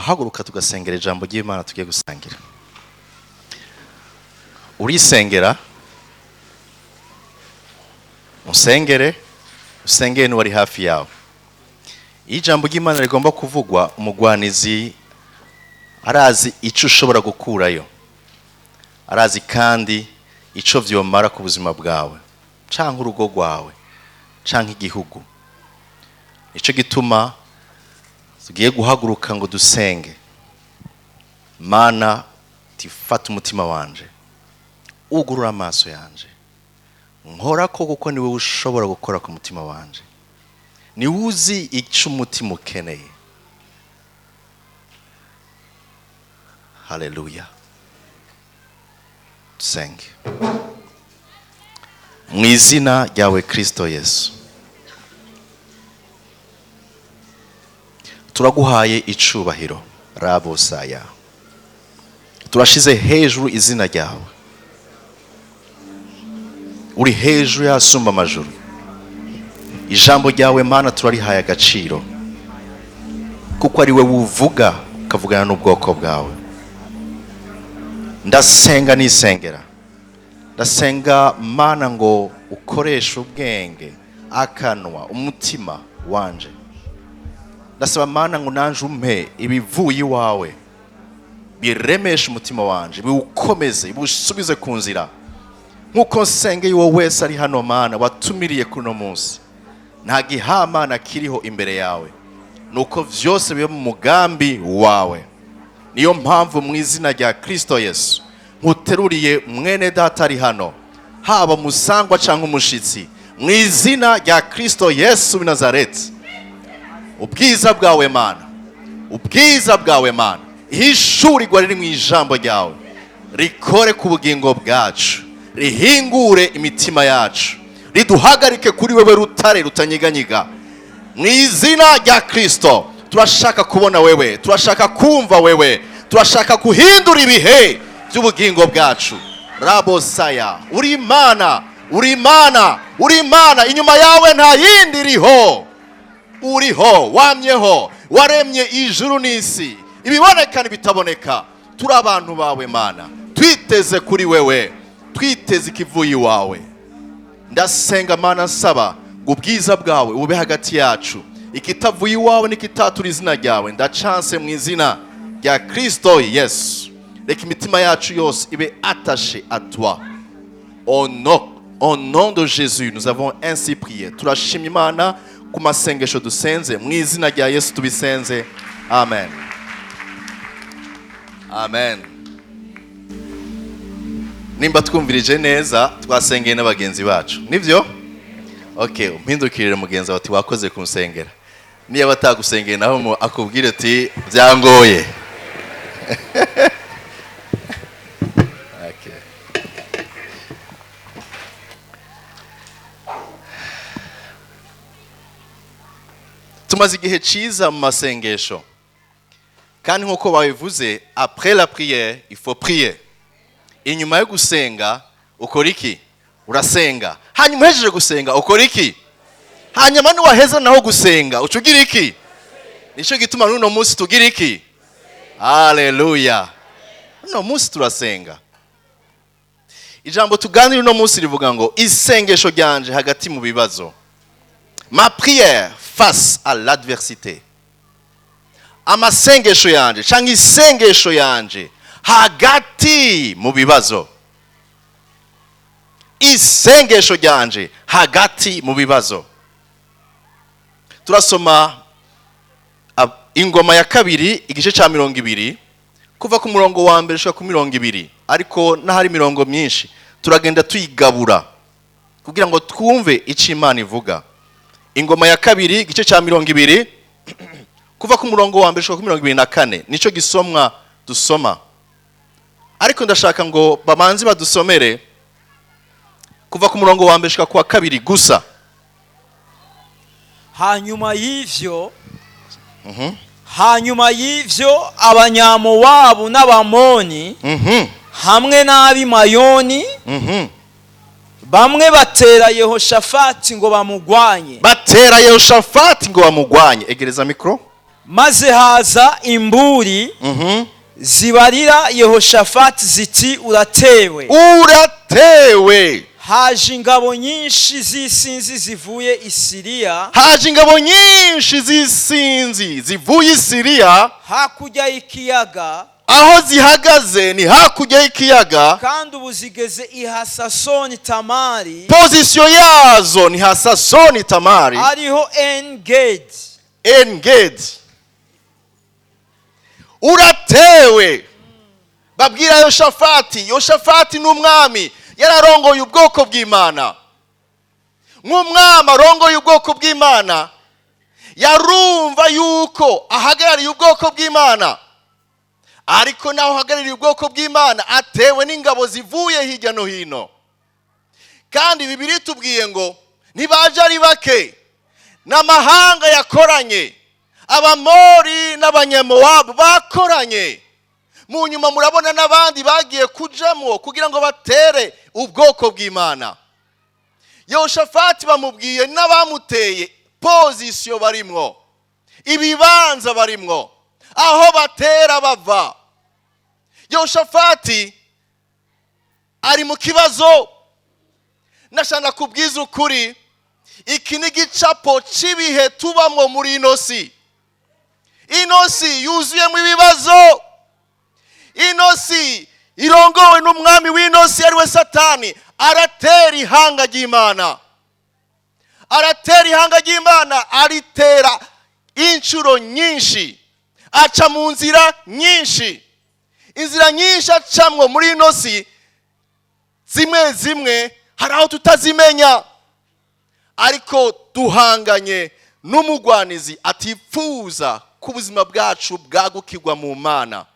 tugahaguruka tugasengera ijambo ry'Imana tugiye gusangira. Urisengera, musengere n'uwari hafi yawe. Ijambo ry'Imana rigomba kuvugwa, umugwanizi arazi ico ushobora gukurayo, arazi kandi ico vyomara ku buzima bwawe canke urugo rwawe canke igihugu. Ico gituma tugiye guhaguruka ngo dusenge. Mana, tifata umutima wanje, ugurura amaso yanje, nkora ko kuko niwe ushobora gukora ku mutima wanje, ni uzi ico umutima ukeneye. Haleluya. Dusenge. Mu izina ryawe Kristo Yesu, turaguhaye icubahiro rabosaya, turashize hejuru izina ryawe, uri hejuru yasumba amajuru. Ijambo ryawe Mana turarihaye agaciro, kuko ari we uvuga ukavugana n'ubwoko bwawe. Ndasenga nisengera, ndasenga Mana ngo ukoreshe ubwenge, akanwa, umutima wanje. Ndasaba Mana ngo nanje umpe ibivuye iwawe, biremeshe umutima wanje, biwukomeze, biwusubize ku nzira. Nkuko nsengeye uwo wese ari hano Mana watumiriye kuno munsi, nta gihamana kiriho imbere yawe, nuko vyose bibe mu mugambi wawe. Niyo mpamvu mu izina rya Kristo Yesu nkuteruriye mwene data ari hano, haba musangwa canke umushitsi, mu izina rya Kristo Yesu w'i Nazareti. Ubwiza bwawe Mana, ubwiza bwawe Mana, ihishurirwa riri mu ijambo ryawe rikore ku bugingo bwacu, rihingure imitima yacu, riduhagarike kuri wewe rutare rutanyiganyiga. Mu izina rya Kristo turashaka kubona wewe, turashaka kumva wewe, turashaka guhindura ibihe by'ubugingo bwacu. Rabosaya, uri Imana, uri Imana, uri Imana, inyuma yawe nta yindi iriho. Uriho, wamyeho, waremye ijuru n'isi, ibiboneka n'ibitaboneka. Turi abantu bawe Mana, twiteze kuri wewe, twiteze ikivuye iwawe. Ndasenga Mana nsaba ngo ubwiza bwawe ube hagati yacu, ikitavuye iwawe n'ikitatura izina ryawe ndacanse mu izina rya Kristo Yesu. Reka imitima yacu yose ibe attaché à toi. Au nom de Jésus nous avons ainsi prié. Turashimye Imana ku masengesho dusenze, mu izina rya Yesu tubisenze. Amen. Amen. Nimba twumvirije neza twasengeye n'abagenzi bacu, nivyo? Okay, umpindukirire mugenzi wawe ati wakoze kunsengera. Niyo batagusengeye naho akubwire ati byangoye. Okay. Tumaze igihe ciza mu masengesho, kandi nkuko babivuze, après la prière il faut prier. Inyuma yo gusenga ukora iki? Urasenga. Hanyuma hejeje gusenga ukora iki? Hanyuma niwaheza naho gusenga ucugira iki? Nico gituma n'uno munsi tugira iki? Haleluya. Uno munsi turasenga. Ijambo tuganira uno munsi rivuga ngo isengesho ryanje hagati mu bibazo. Ma prière face à l'adversité. Amasengesho yanje canke isengesho yanje hagati mu bibazo. Isengesho ryanje hagati mu bibazo. Turasoma ingoma ya kabiri igice ca 20 kuva ku murongo wa mbere shaka ku 20, ariko nahari mirongo myinshi turagenda tuyigabura kugira ngo twumve ico Imana ivuga. Ingoma ya kabiri igice ca 20 kuva ku murongo wa mbere shaka ku 24 nico gisomwa dusoma, ariko ndashaka ngo bamanzi badusomere kuva ku murongo wa mbere shaka ku wa kabiri gusa. Hanyuma y'ivyo abanyamowabu n'abamoni hamwe n'abimayoni bamwe batera Yehoshafati ngo bamugwanye. Batera Yehoshafati ngo bamugwanye. Egereza mikro. maze haza imburi zibarira Yehoshafati ziti uratewe. Uratewe. Haje ingabo nyinshi z'isinzi zivuye i Siriya. Haje ingabo nyinshi z'isinzi zivuye i Siriya. Hakurya y'ikiyaga. Aho zihagaze ni hakurya y'ikiyaga. Kandi ubu zigeze i Hasasoni Tamari. Position yazo ni Hasasoni Tamari. Ariho En-Gedi. En-Gedi. Uratewe. Babwira Yoshafati. Yoshafati n'umwami yararongoye ubwoko bw'Imana. Nk'umwami arongoye ubwoko bw'Imana, yarumva yuko ahagarariye ubwoko bw'Imana. Ariko naho ahagarariye ubwoko bw'Imana atewe n'ingabo zivuye hirya no hino. Kandi Bibiliya itubwiye ngo ntibaje ari bake, n'amahanga yakoranye, Abamori n'Abanyamowabu bakoranye. Mu nyuma murabona n'abandi bagiye kujamwo kugira ngo batere ubwoko bw'Imana. Yehoshafati bamubwiye n'abamuteye position barimwo, ibibanza barimwo, aho batera bava. Yehoshafati ari mu kibazo. Nashana kubwiza ukuri, iki ni gicapo cibihe tubamwo muri inosi. Inosi yuzuyemo ibibazo. Inosi irongowe n'umwami w'inosi ariwe Satani. Aratera ihanga ry'Imana. Aratera ihanga ry'Imana, aritera inshuro nyinshi. Aca mu nzira nyinshi. Inzira nyinshi acamwo muri inosi, zimwe zimwe hari aho tutazimenya. Ariko duhanganye n'umugwanizi atifuza ko ubuzima bwacu bwagukirwa mu Mana.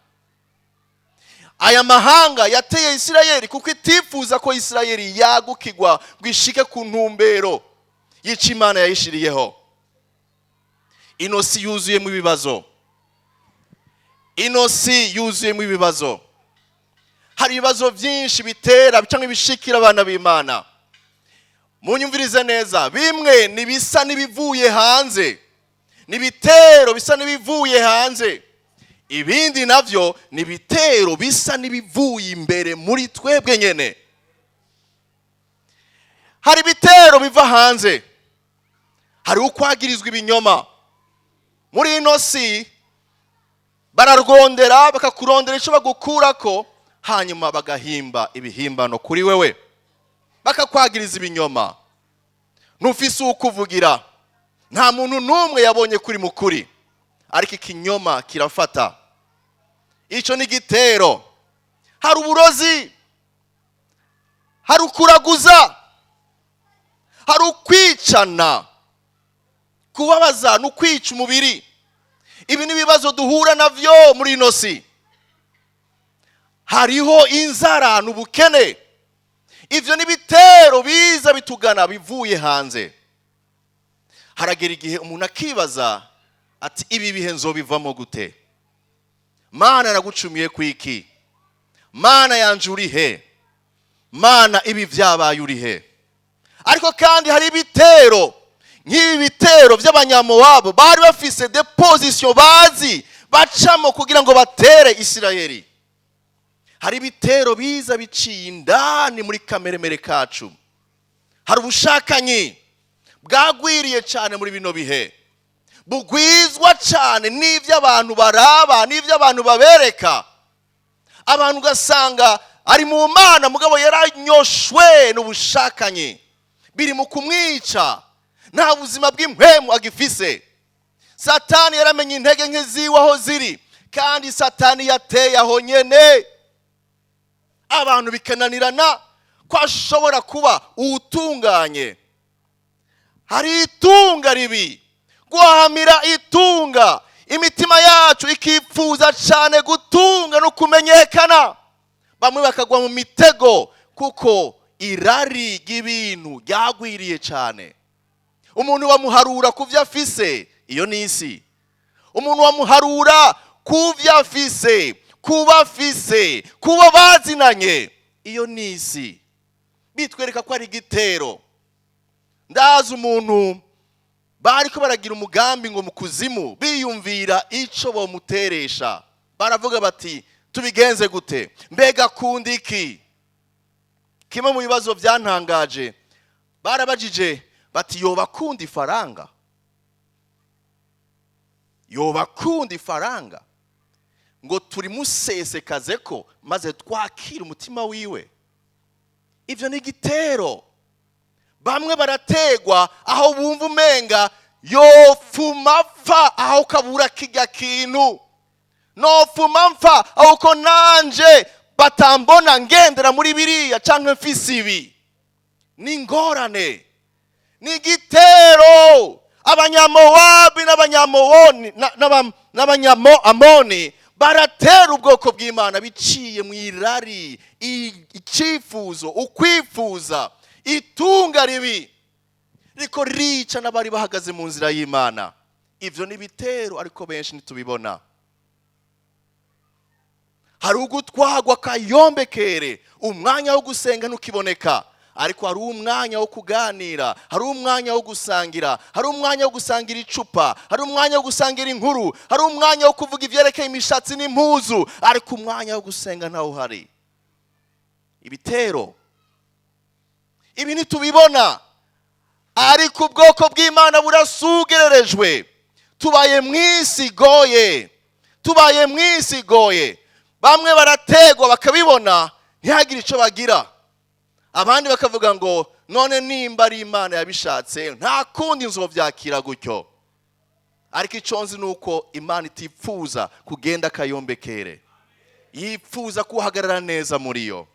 Aya mahanga yateye Isirayeli kuko itifuza ko Isirayeli yagukirwa bwishike ku ntumbero y'icyo Imana yayishiriyeho. Inosi yuzuye mu bibazo. Inosi yuzuye mu bibazo. Hari ibibazo byinshi bitera cyangwa ibishikira abana b'Imana. Munyumvirize neza, bimwe nibisa nibivuye hanze, nibitero bisa nibivuye hanze. Ibindi navyo nibitero bisa nibivuye imbere muri twebwe nyene. Hari bitero biva hanze, hari ukwagirizwa ibinyoma. Muri inosi bararwondera bakakurondera ico bagukurako, hanyuma bagahimba ibihimbano kuri wewe, bakakwagiriza ibinyoma. Ntufise ukuvugira, nta muntu numwe yabonye kuri mukuri, ariko ikinyoma kirafata. Ico ni gitero. Hari uburozi, hari ukuraguza, hari ukwicana, kubabaza n'ukwica umubiri. Ibi ni ibibazo duhura navyo muri inosi. Hariho inzara n'ubukene. Ivyo ni bitero biza bitugana bivuye hanze. Haragera igihe umuntu akibaza ati ibi bihe nzobivamo gute? Mana nagucumiye kwiki? Mana yanje urihe? Mana ibi vyabaye urihe? Ariko kandi hari ibitero, nk'ibi bitero by'Abanyamowabu bari bafise de position bazi bacamo kugira ngo batere Isirayeli. Hari ibitero biza biciye indani muri kameremere kacu. Hari ubushakanyi bwagwiriye cyane muri bino bihe, bugwizwa cyane n'ivyo abantu baraba, n'ivyo abantu babereka. Abantu gasanga ari mu Mana mugabo yaranyoshwe n'ubushakanyi, biri mu kumwica, nta buzima bw'impwemu agifise. Satani yaramenye intege nke ziwe aho ziri, kandi Satani yateye aho nyene. Abantu bikananirana ko ashobora kuba utunganye. Hari itunga ribi, guhamira itunga, imitima yacu ikipfuza cyane gutunga no kumenyekana. Bamwe bakagwa mu mitego kuko irari ry'ibintu ryagwiriye cyane. Umuntu bamuharura kuvyo afise, iyo ni isi. Umuntu bamuharura kuvyo afise, kuba afise, kuba bazinanye, iyo ni isi. Bitwereka ko ari igitero. Ndazi umuntu bariko baragira umugambi ngo mu kuzimu biyumvira ico bomuteresha. Baravuga bati tubigenze gute? Mbega kundi iki? Kimwe mu bibazo byantangaje, barabajije bati yoba kundi ifaranga? Yoba kundi ifaranga ngo turi musesekaze ko maze twakira umutima wiwe? Ivyo ni igitero. Bamwe barategwa aho bumva umenga yofuma pfa aho kabura kijya kintu, nofuma mpfa aho ko nanje batambona ngendera muri biriya canke mfise ibi. Ni ingorane, ni igitero. Abanyamowabi n'abanyamoamoni baratera ubwoko bw'Imana biciye mu irari, icifuzo, ukwifuza, itunga ribi riko rica n'abari bahagaze mu nzira y'Imana. Ivyo ni bitero ariko benshi nitubibona. Hari ugutwagwa kayombekere, umwanya wo gusenga ntukiboneka, ariko hari umwanya wo kuganira, hari umwanya wo gusangira, hari umwanya wo gusangira icupa, hari umwanya wo gusangira inkuru, hari umwanya wo kuvuga ivyerekeye imishatsi n'impuzu, ariko umwanya wo gusenga ntawo hari. Ibitero ibi nitubibona, ariko ubwoko bw'Imana burasugererejwe. Tubaye mwisi goye, tubaye mwisi goye. Bamwe barategwa bakabibona ntihagire ico bagira, abandi bakavuga ngo none nimba ari Imana yabishatse nta kundi nzovyakira gutyo. Ariko iconzi nuko Imana itipfuza kugenda kayombekere, yipfuza kuhagarara neza muri yo.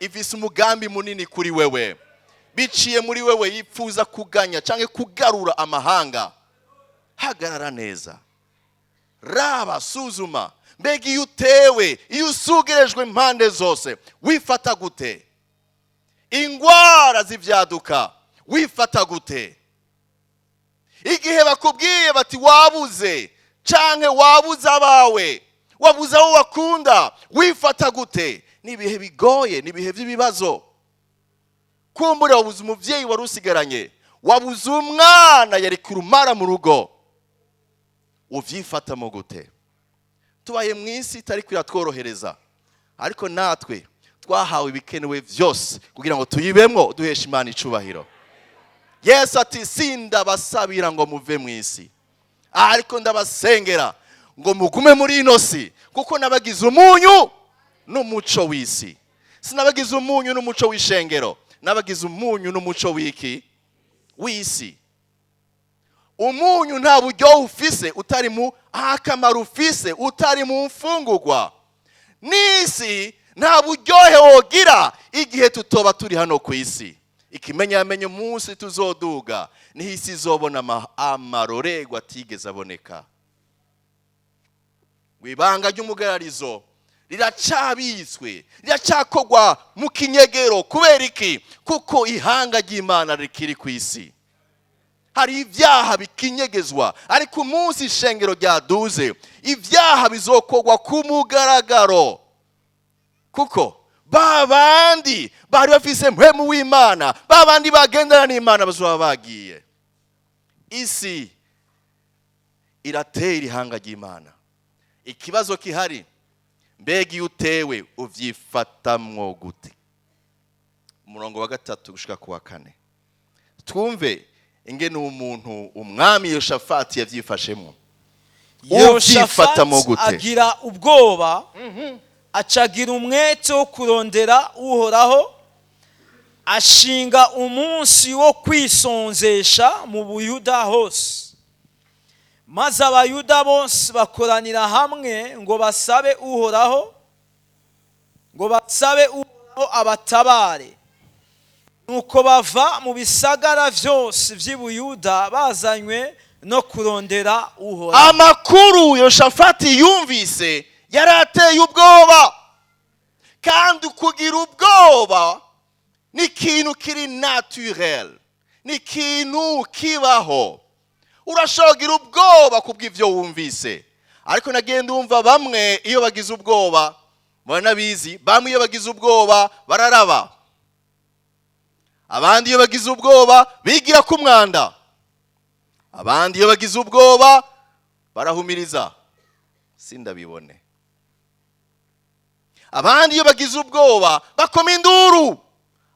Ifise umugambi munini kuri wewe, biciye muri wewe yipfuza kuganya canke kugarura amahanga. Hagarara neza, raba, suzuma, mbega iyo utewe, iyo usugerejwe impande zose wifata gute? Ingwara zivyaduka wifata gute? Igihe bakubwiye bati wabuze canke wabuze abawe, wabuze abo wakunda, wifata gute? Nibihe bigoye, nibihe vy'ibibazo. Kumbure wabuze umuvyeyi wari usigaranye, wabuze umwana yari kurumara mu rugo, uvyifata mu gute? Tubaye mwisi itari kwiratworohereza, ariko natwe twahawe ibikenewe vyose kugira ngo tuyibemwo duhesha Imana icubahiro. Yesu ati sindabasabira ngo muve mwisi, ariko ndabasengera ngo mugume muri ino si, kuko nabagize umunyu n'umuco w'isi. Sinabagize umunyu n'umuco w'ishengero, nabagize umunyu n'umuco w'iki? W'isi. Umunyu nta buryo ufise utari mu akamaro ufise utari mu mfungurwa. N'isi nta buryohe wogira igihe tutoba turi hano ku isi. Ikimenyamenye umunsi tuzoduga niho isi izobona amarorerwa atigeze aboneka. Wibanga ry'umugararizo riracabitswe, riracakogwa mu kinyegero. Kubera iki? Kuko ihanga ry'Imana rikiri ku isi. Hari ivyaha bikinyegezwa, ariko umunsi ishengero ryaduze ivyaha bizokogwa ku mugaragaro. Kuko babandi bari bafise mpwemu w'Imana, babandi bagendana n'Imana bazoba bagiye. Isi iratera ihanga ry'Imana. Ikibazo kihari, mbega iyo utewe uvyifatamwo gute? Umurongo wa 3 gushika ku wa 4 twumve ingene umuntu umwami Yoshafati yavyifashemo. Yoshafati agira ubwoba, acagira umwete wo kurondera Uhoraho, ashinga umunsi wo kwisonzesha mu Buyuda hose. Maze abayuda bose bakoranira hamwe ngo basabe Uhoraho, abatabare. Nuko bava mu bisagara vyose vy'Ibuyuda bazanywe no kurondera Uhoraho. Amakuru Yoshafati yumvise yarateye ubwoba, kandi kugira ubwoba ni ikintu kiri naturel, ni ikintu kibaho. Urashogira ubwoba kubw'ivyo wumvise, ariko nagenda umva bamwe iyo bagize ubwoba, banabizi, bamwe iyo bagize ubwoba bararaba, abandi iyo bagize ubwoba bigira ku mwanda, abandi iyo bagize ubwoba barahumiriza sindabibone. Abandi iyo bagize ubwoba bakoma induru,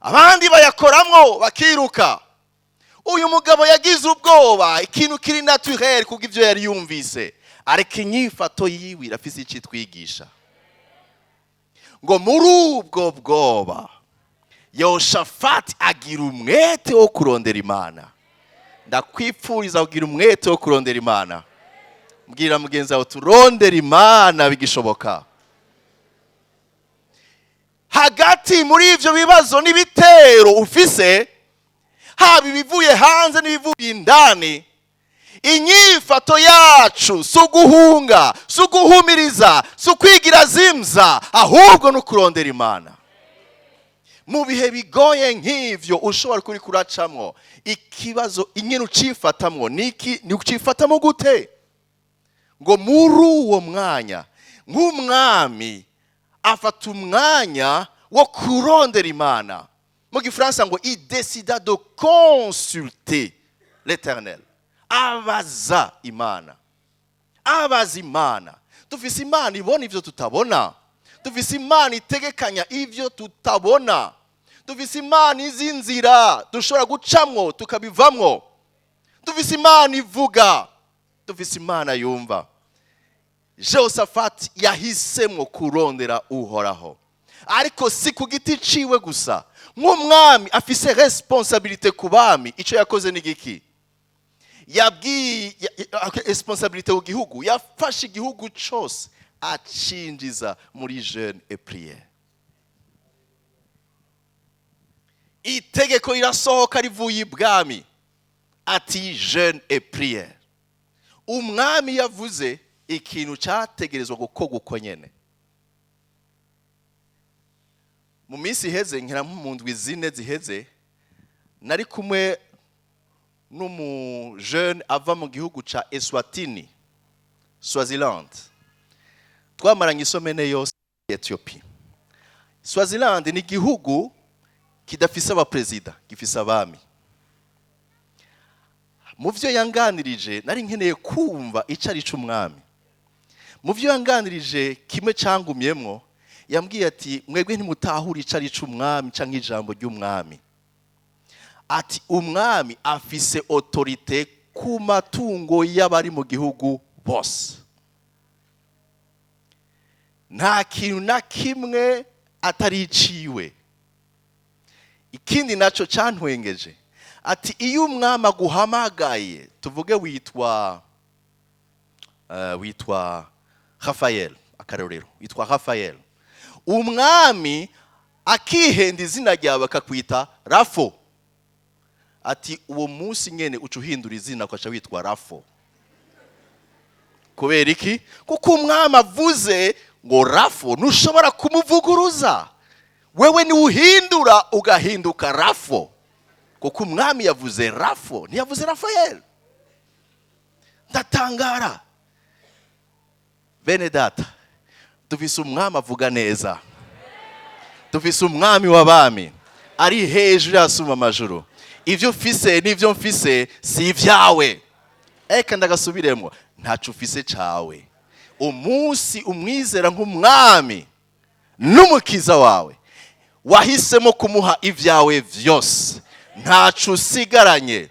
abandi bayakoramwo bakiruka. Uyu mugabo yagize ubwoba, ikintu kiri naturel kubw'ivyo yari yumvise, ariko inyifato yiwe irafise ico itwigisha. Ngo muri ubwo bwoba Yehoshafati agira umwete wo kurondera Imana. Ndakwipfuriza kugira umwete wo kurondera Imana. Mbwira mugenzi wawe turondera Imana bigishoboka. Hagati muri ivyo bibazo n'ibitero ufise, haba ibivuye hanze n'ibivuye indani, inyifato yacu suguhunga, suguhumiriza, sukwigira zimza, ahubwo no kurondera Imana. Mu bihe bigoye nk'ivyo ushobora kuri kuracamwo, ikibazo ingene ucifatamwo niki, ni ucifatamo gute? Ngo muri uwo mwanya nk'umwami afata umwanya wo kurondera Imana. Mu Gifaransa ngo il décida de consulter l'Éternel. Abaza Imana. Abaza Imana. Dufise Imana ibona ivyo tutabona. Dufise Imana itegekanya ivyo tutabona. Dufise Imana izi nzira dushobora gucamwo tukabivamwo. Dufise Imana ivuga. Dufise Imana yumva. Jehoshafati yahisemwo kurondera Uhoraho. Ariko si ku giti ciwe gusa. Nk'umwami afise responsabilité ku bami. Ico yakoze ni giki? Yabwiye responsabilité ku gihugu. Yafashe igihugu cose acinjiza muri jeûne et prière. Itegeko irasohoka rivuye ibwami ati jeûne et prière. Umwami yavuze ikintu cyategerezwa gukorwa uko nyene. Mu minsi iheze nkira mu ndwi zine ziheze nari kumwe n'umu jeune ava mu gihugu ca Eswatini, Swaziland. Twamaranye isomene yose Ethiopia. Swaziland ni igihugu kidafise abaperezida, gifise abami. Mu vyo yanganirije nari nkeneye kumva icari c'umwami. Mu vyo yanganirije kimwe cangumyemwo, yambwiye ati mwebwe ntimutahura icari c'umwami canke ijambo ry'umwami. Ati umwami afise autorité ku matungo y'abari mu gihugu bose. Nta kintu na kimwe atari iciwe. Ikindi naco cantwengeje, ati iyo umwami aguhamagaye, tuvuge witwa Raphael, akarorero witwa Raphael, umwami akihenda izina ryawe akakwita Rafo, ati uwo munsi nyene ucuhindura izina ukaca witwa Rafo. Kubera iki? Kuko umwami avuze ngo Rafo ntushobora kumuvuguruza. Wewe ni uhindura ugahinduka Rafo. Kuko umwami yavuze Rafo, ntiyavuze Raphael. Ndatangara. Bene data, dufise umwami avuga neza. Dufise umwami w'abami ari hejuru yasuma amajuru. Ivyo ufise n'ivyo mfise si ivyawe. Eka ndagasubiremo, ntaco ufise cawe. Umunsi umwizera nk'umwami n'umukiza wawe, wahisemo kumuha ivyawe vyose, ntaco usigaranye.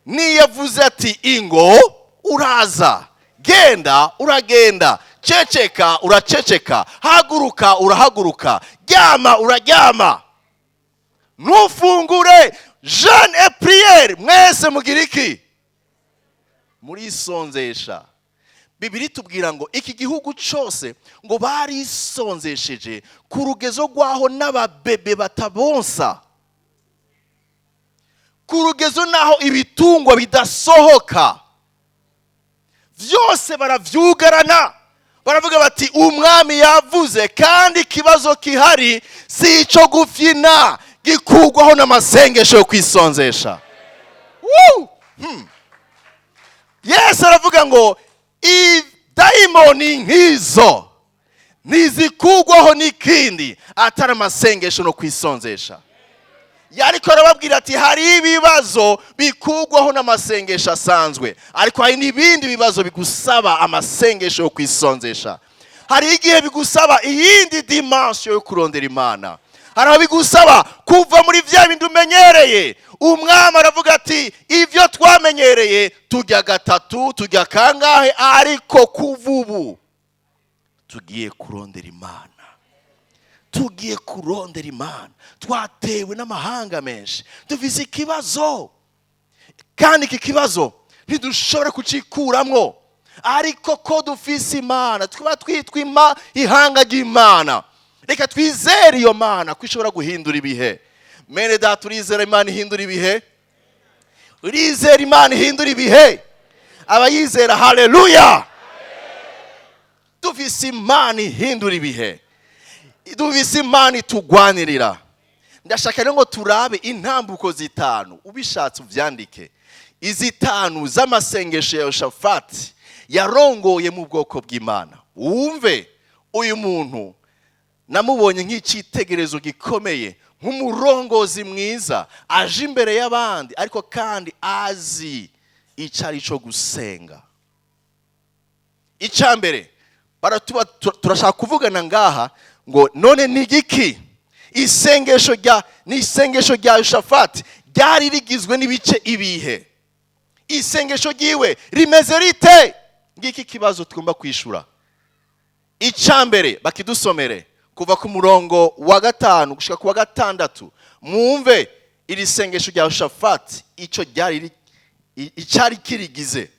Niyavuze ati ingo uraza, genda uragenda, ceceka uraceceka, haguruka urahaguruka, ryama uraryama. Nufungure jeûne et prière, mwese mugira iki? Murisonzesha. Bibiri tubwira ngo iki gihugu cose ngo barisonzesheje ku rugezo rwaho n'ababebe batabonsa, ku rugezo naho ibitungwa bidasohoka, vyose baravyugarana. Baravuga bati umwami yavuze, kandi ikibazo kihari si ico gufyina, gikugwaho n'amasengesho yo kwisonzesha. Yes, aravuga ngo daimoni nk'izo ntizikugwaho n'ikindi atari amasengesho no kwisonzesha. yariko arababwira ati hari ibibazo bikugwaho n'amasengesho asanzwe, ariko hari n'ibindi bibazo bigusaba amasengesho yo kwisonzesha. Hari igihe bigusaba iyindi dimension yo kurondera Imana. Hari aho bigusaba kuva muri vya bindi umenyereye. Umwami aravuga ati ivyo twamenyereye tujya gatatu tujya kangahe, ariko kuvubu tugiye kurondera Imana. Tugiye kurondera Imana. Twatewe n'amahanga menshi, dufise ikibazo, kandi iki kibazo ntidushobora kucikuramwo, ariko ko dufise Imana twaba twitwa ihanga ry'Imana. Reka twizere iyo Mana ko ishobora guhindura ibihe. Mene data, urizera Imana ihindura ibihe? Urizera Imana ihindura ibihe? Abayizera haleluya. Dufise Imana ihindura ibihe, dufise Imana itugwanirira. Ndashaka rero ngo turabe intambuko zitanu, ubishatse uvyandike, izitanu z'amasengesho ya Yehoshafati yarongoye mu bwoko bw'Imana. Wumve uyu muntu namubonye nk'icitegerezo gikomeye, nk'umurongozi mwiza aje imbere y'abandi, ariko kandi azi icari cyo gusenga. Icambere turashaka kuvugana ngaha ngo none ni giki isengesho rya Yehoshafati ryari rigizwe n'ibice ibihe? Isengesho ryiwe rimeze rite? Ngiki kibazo tugomba kwishura. Icambere bakidusomere kuva ku murongo wa 5 gushika ku wa 6. Mwumve iri sengesho rya Yehoshafati ico ryari icari kirigize.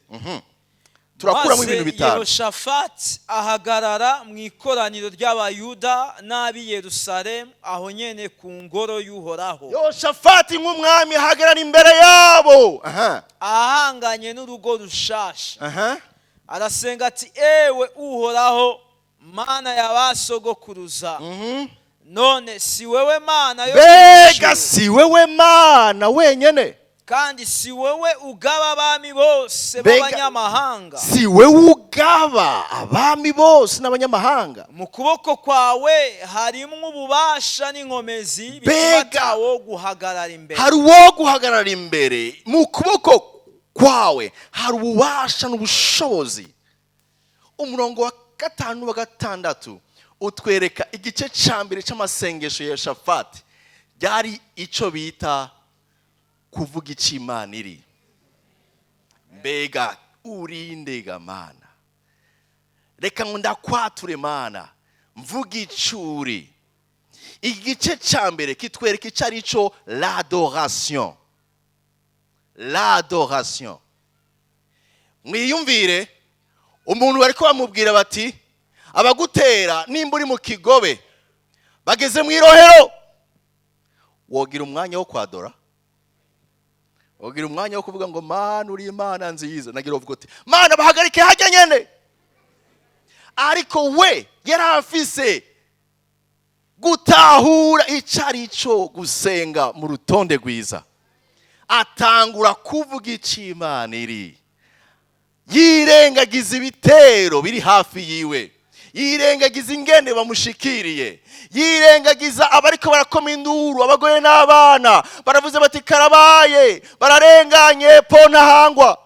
Turakura mu bintu bitanu. Yehoshafati ahagarara mu ikoraniro ry'abayuda n'abi Yerusalemu aho nyene ku ngoro y'Uhoraho. Yehoshafati nk'umwami ahagarara imbere yabo, ahanganye n'urugo rushasha. Arasenga ati ewe Uhoraho, Mana y'abasogokuruza, none si wewe Mana yo bega si wewe Mana wenyene, kandi si wewe ugaba abami bose b'abanyamahanga. Si wewe ugaba abami bose n'abanyamahanga. Mu kuboko kwawe harimwo ububasha n'inkomezi bituma wo guhagarara imbere. Hari wo guhagarara imbere. Mu kuboko kwawe hari ububasha n'ubushobozi. Umurongo wa 5 wa 6 utwereka igice cambere c'amasengesho ya Yehoshafati ryari ico bita kuvuga ic'Imana iri. Mbega urindega Mana, reka ngo ndakwature Mana, mvuga icuri. Igice cambere kitwereka icari ico l'adoration. L'adoration. Mwiyumvire umuntu bariko bamubwira bati abagutera nimba uri mu Kigobe bageze mu Irohero, wogira umwanya wo kwadora? Wogira umwanya wo kuvuga ngo Mana uri Imana nziza? Nagira uvuga uti Mana bahagarike hajya nyene. Ariko we yarafise gutahura icari ico gusenga mu rutonde rwiza. Atangura kuvuga ic'Imana iri. Yirengagiza ibitero biri hafi yiwe, yirengagiza ingene bamushikiriye, yirengagiza abariko barakoma induru, abagore n'abana baravuze bati karabaye, bararenganye po ntahangwa.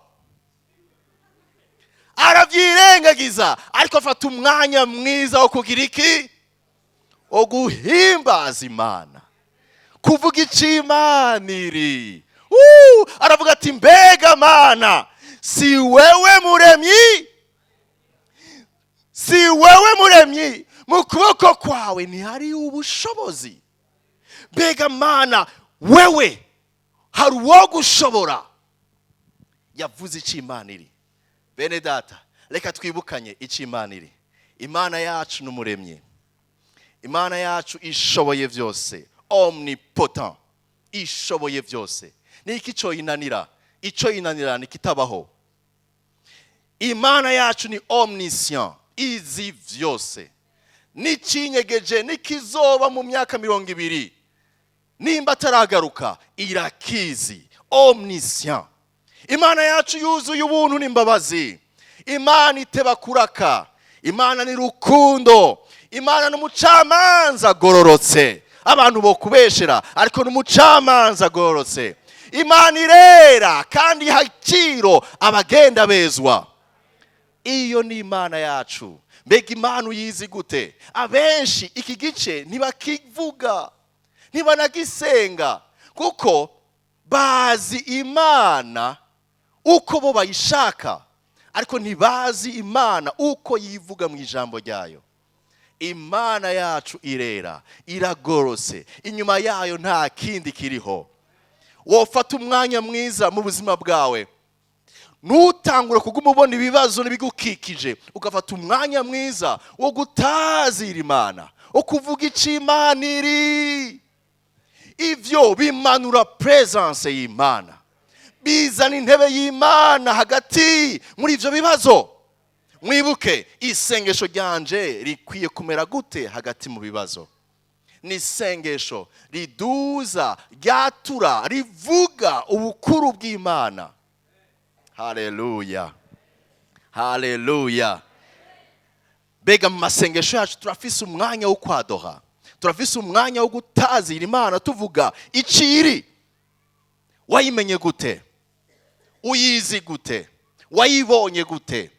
Aravyirengagiza, ariko afata umwanya mwiza wo kugira iki? Wo guhimbaza Imana, kuvuga ic'Imana iri. Aravuga ati mbega Mana, si wewe muremyi, si wewe muremyi, mu kuboko kwawe ni hari ubushobozi. Mbega Mana, wewe hari uwo gushobora. Yavuze ic'Imana iri. Bene data, reka twibukanye ic'Imana iri. Imana yacu n'umuremyi, Imana yacu ishoboye vyose, omnipotent, ishoboye vyose. Niki cyo yinanira? Ico yinanira ni kitabaho. Imana yacu ni omniscient, izi vyose. Nicinyegeje nikizoba mu myaka 200 nimba taragaruka, irakizi. Omniscient. Imana yacu yuzuye ubuntu n'imbabazi. Imana iteba kuraka. Imana ni rukundo. Imana n'umucamanza gororotse. abantu bo kubeshera, ariko n'umucamanza agororotse. Imana irera kandi iha agaciro abagenda bezwa. Iyo ni Imana yacu. Mbega Imana uyizi gute? Abenshi iki gice ntibakivuga, ntibanagisenga, kuko bazi Imana uko bo bayishaka, ariko ntibazi Imana uko yivuga mu ijambo ryayo. Imana yacu irera, iragorose, inyuma yayo nta kindi kiriho. Wofata umwanya mwiza mu buzima bwawe, ntutangure kuguma ubona ibibazo n'ibigukikije, ugafata umwanya mwiza wo gutazira Imana, wo kuvuga icyo Imana iri. Ivyo bimanura presence y'Imana, bizana intebe y'Imana hagati muri ivyo bibazo. Mwibuke, isengesho ryanje rikwiye kumera gute hagati mu bibazo? Ni isengesho riduza, ryatura, rivuga ubukuru bw'Imana. Haleluya, haleluya. Bega mu masengesho yacu turafise umwanya wo kwadoha, turafise umwanya wo gutazira Imana, tuvuga iciri. Wayimenye gute? Uyizi gute? Wayibonye gute?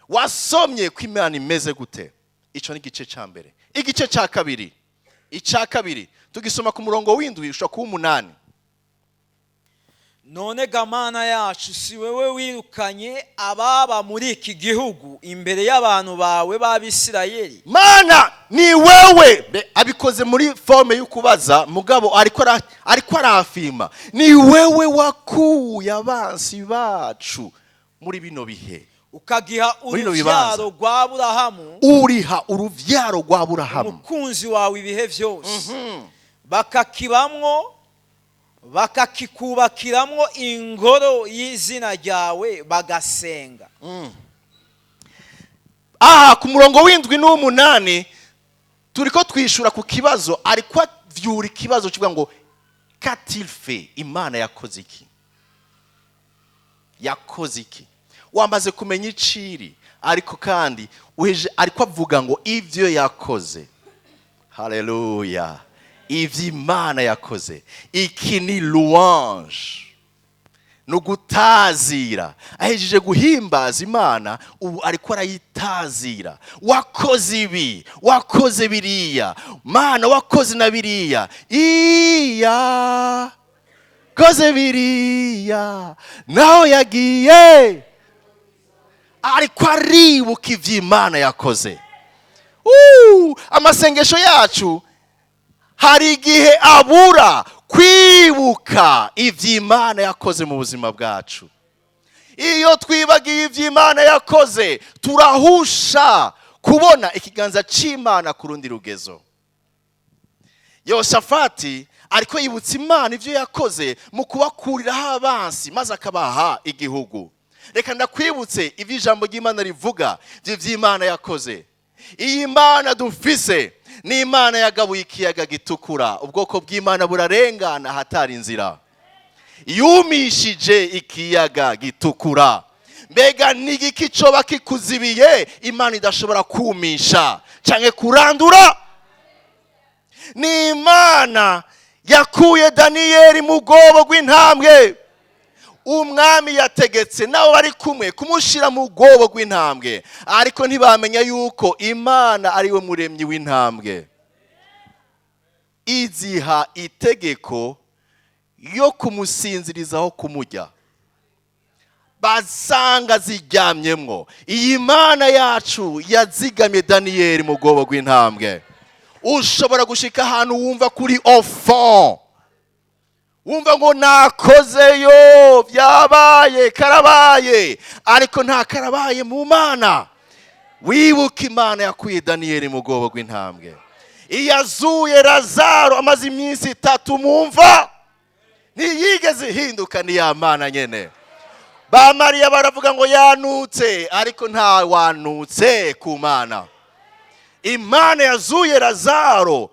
Wasomye ko Imana imeze gute? Ico ni igice ca mbere. Igice ca kabiri, ica kabiri tugisoma ku murongo w'indwi ushaka ku 8. None gamana yacu, si wewe wirukanye ababa muri iki gihugu imbere y'abantu bawe b'Abisirayeli? Mana ni wewe. Abikoze muri forme y'ukubaza, mugabo ariko arafima. Ni wewe wakuye abansi bacu muri bino bihe, ukagiha uruvyaro rwa Aburahamu, uriha uruvyaro rwa Aburahamu umukunzi wawe ibihe vyose. Bakakibamwo, bakakikubakiramwo ingoro y'izina ryawe, bagasenga. Aha ku murongo w'indwi n'8 turiko twishura ku kibazo, ariko vyura ikibazo kivuga ngo qu'a-t-il fait? Imana yakoze iki? Yakoze iki? Wamaze kumenya iciri, ariko kandi ariko avuga ngo ivyo yakoze. Haleluya. Ivyo Imana yakoze, iki ni louange, no gutazira. Ahejeje guhimbaza Imana, ubu ariko arayitazira. Wakoze ibi, wakoze biriya, Mana wakoze na biriya, iya koze biriya, naho yagiye. Ariko aribuka ivyo Imana yakoze. Amasengesho yacu hari igihe abura kwibuka ivyo Imana yakoze mu buzima bwacu. Iyo twibagiye ivyo Imana yakoze, turahusha kubona ikiganza c'Imana ku rundi rugezo. Yoshafati ariko yibutsa Imana ivyo yakoze mu kubakuriraho abansi, maze akabaha igihugu. Reka ndakwibutse ivyo ijambo ry'Imana rivuga ivyo Imana yakoze. Iyi Imana dufise ni Imana yagabuye ikiyaga gitukura, ubwoko bw'Imana burarengana hatari inzira. Yumishije ikiyaga gitukura. Mbega nigiki coba kikuzibiye Imana idashobora kumisha canke kurandura? Ni Imana yakuye Daniyeli mu bwobo rw'intambwe. Umwami yategetse nabo bari kumwe kumushira mu bwobo rw'intambwe, ariko ntibamenya yuko Imana ari we muremyi w'intambwe. Iziha itegeko yo kumusinzirizaho kumujya, basanga ziryamyemwo. Iyi Imana yacu yazigamye Daniyeli mu bwobo rw'intambwe. Ushobora gushika ahantu wumva kuri enfant, wumva ngo nakozeyo, byabaye, karabaye, ariko nta karabaye mu Mana. Wibuka Imana yakuye Daniyeli mu bwobo rw'intambwe. Iyazuye Lazaro amaze iminsi 3 mumva, ntiyigeze hinduka, ni ya Mana nyene. Ba Mariya baravuga ngo yanutse, ariko nta wanutse ku Mana. Imana yazuye Lazaro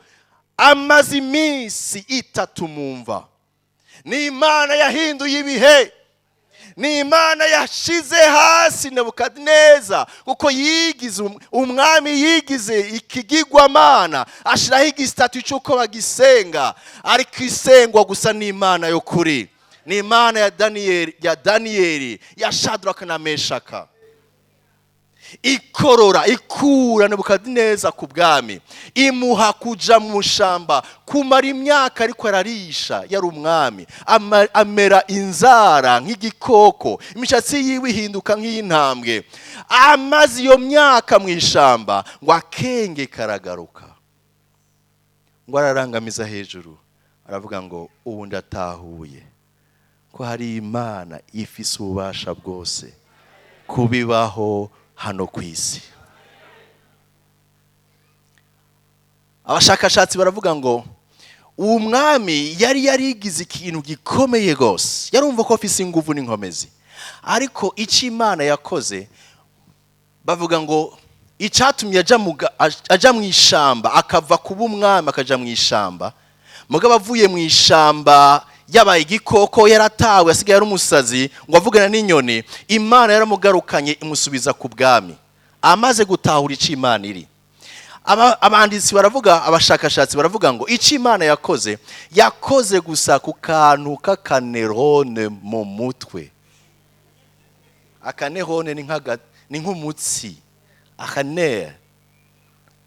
amaze iminsi 3 mumva. Ni Imana yahinduye ibihe. ni imana yashize hasi Nebukadineza kuko yigize umwami yigize ikigirwamana ashiraho igisitatu cy'uko bagisenga, ariko isengwa gusa n'imana yo kuri, ni imana ya Daniyeli ya Shadraka na Meshaka. Ikorora ikura Nebukadineza ku bwami, imuha kuja mu shamba kumara imyaka ariko ararisha, yari umwami, amera inzara nk'igikoko, imishatsi yiwe ihinduka nk'intambwe. Amaze iyo myaka mu ishamba ngo akenge karagaruka, ngo ararangamiza hejuru aravuga ngo ubu ndatahuye ko hari imana ifise ububasha bwose kubibaho hano ku isi. Abashakashatsi baravuga ngo uwo mwami yari yarigize ikintu gikomeye gose, yarumva ko afise inguvu n'inkomezi, ariko icyo imana yakoze bavuga ngo icyatumye aja mu ishamba, akava kuba umwami akaja mu ishamba, mugabo avuye mu ishamba yabaye igikoko, yaratawe asigaye ari umusazi, ngo avugana n'inyoni, imana yaramugarukanye imusubiza ku bwami. Amaze gutahura icyo imana iri, abanditsi baravuga, abashakashatsi baravuga ngo icyo imana yakoze gusa ku kantu k'akanerone mu mutwe. Akanerone ni nk'umutsi, akanere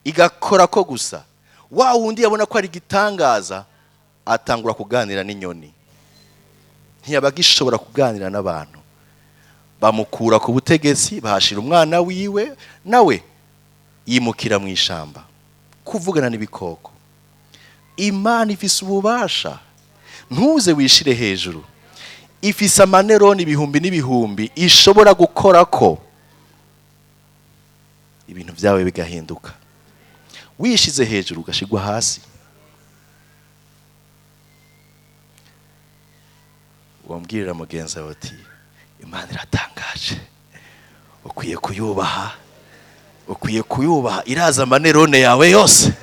igakora ko gusa, wa wundi yabona ko ari igitangaza atangura kuganira n'inyoni, ntiyabaga ishobora kuganira n'abantu. Bamukura ku butegetsi, bahashira umwana wiwe, nawe yimukira mu ishamba kuvugana n'ibikoko. Imana ifise ububasha, ntuze wishire hejuru, ifise amaneroni ibihumbi n'ibihumbi ishobora gukora ko ibintu byawe bigahinduka. Wishize hejuru ugashigwa hasi. Wambwirira mugenzi wawe ati imana iratangaje, ukwiye kuyubaha, iraza amanerone yawe yose.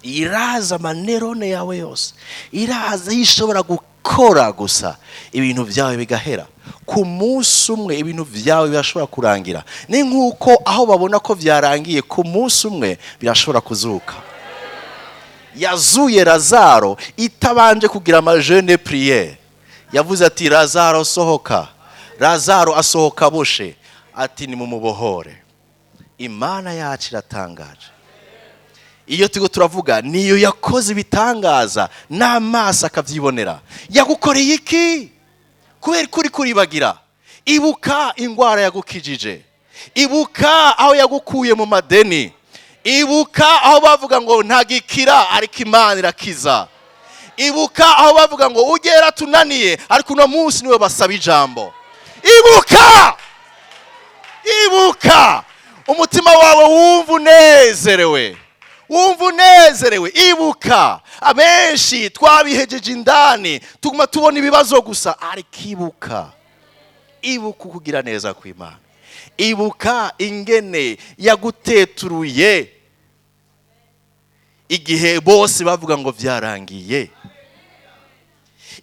Iraza amanerone yawe yose, iraza ishobora gukora gusa ibintu byawe bigahera. Ku munsi umwe ibintu byawe birashobora kurangira, ni nk'uko aho babona ko byarangiye ku munsi umwe birashobora kuzuka. Yazuye Lazaro itabanje kugira amajene prière, yavuze ati Lazaro sohoka. Lazaro asohoka boshe, ati ni mumubohore. Imana yacu iratangaje. Iyo tigo turavuga niyo yakoze ibitangaza n'amaso akavyibonera. Yagukoreye iki? Kubera kuri kuribagira. Ibuka ingwara yagukijije, ibuka aho yagukuye mu madeni, ibuka aho bavuga ngo ntagikira ariko imana irakiza, ibuka aho bavuga ngo ugera tunaniye ariko uno munsi niwe basaba ijambo. Ibuka umutima wawe wumva unezerewe, ibuka. Abenshi twabihejeje indani tuguma tubona ibibazo gusa, ariko ibuka kugira neza kw'Imana. Ibuka ingene yaguteturuye igihe bose bavuga ngo byarangiye,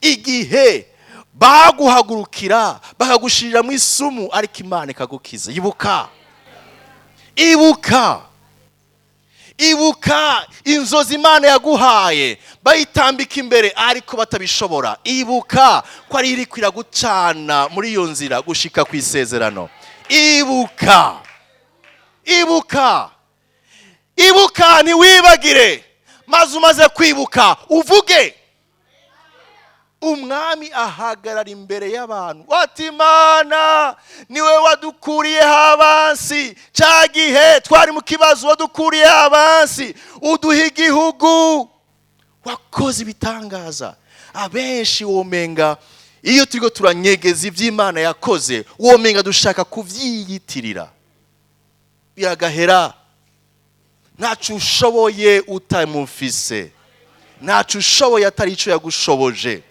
igihe baguhagurukira bakagushirira mu isumu ariko Imana ikagukiza. Ibuka inzozi Imana yaguhaye bayitambika imbere ariko batabishobora. Ibuka ko ari iri kwiragucana muri iyo nzira gushika ku isezerano. Ibuka ntiwibagire, maze umaze kwibuka uvuge. Umwami ahagarara imbere y'abantu ati Imana niwe wadukuriyeho abansi, cya gihe twari mu kibazo wadukuriyeho abansi, uduha igihugu, wakoze ibitangaza. Abenshi womenga iyo turiko turanyegeza ivy'Imana yakoze, womenga dushaka kuvyiyitirira, biragahera. Ntacu ushoboye utamufise, ntacu ushoboye atari ico yagushoboje.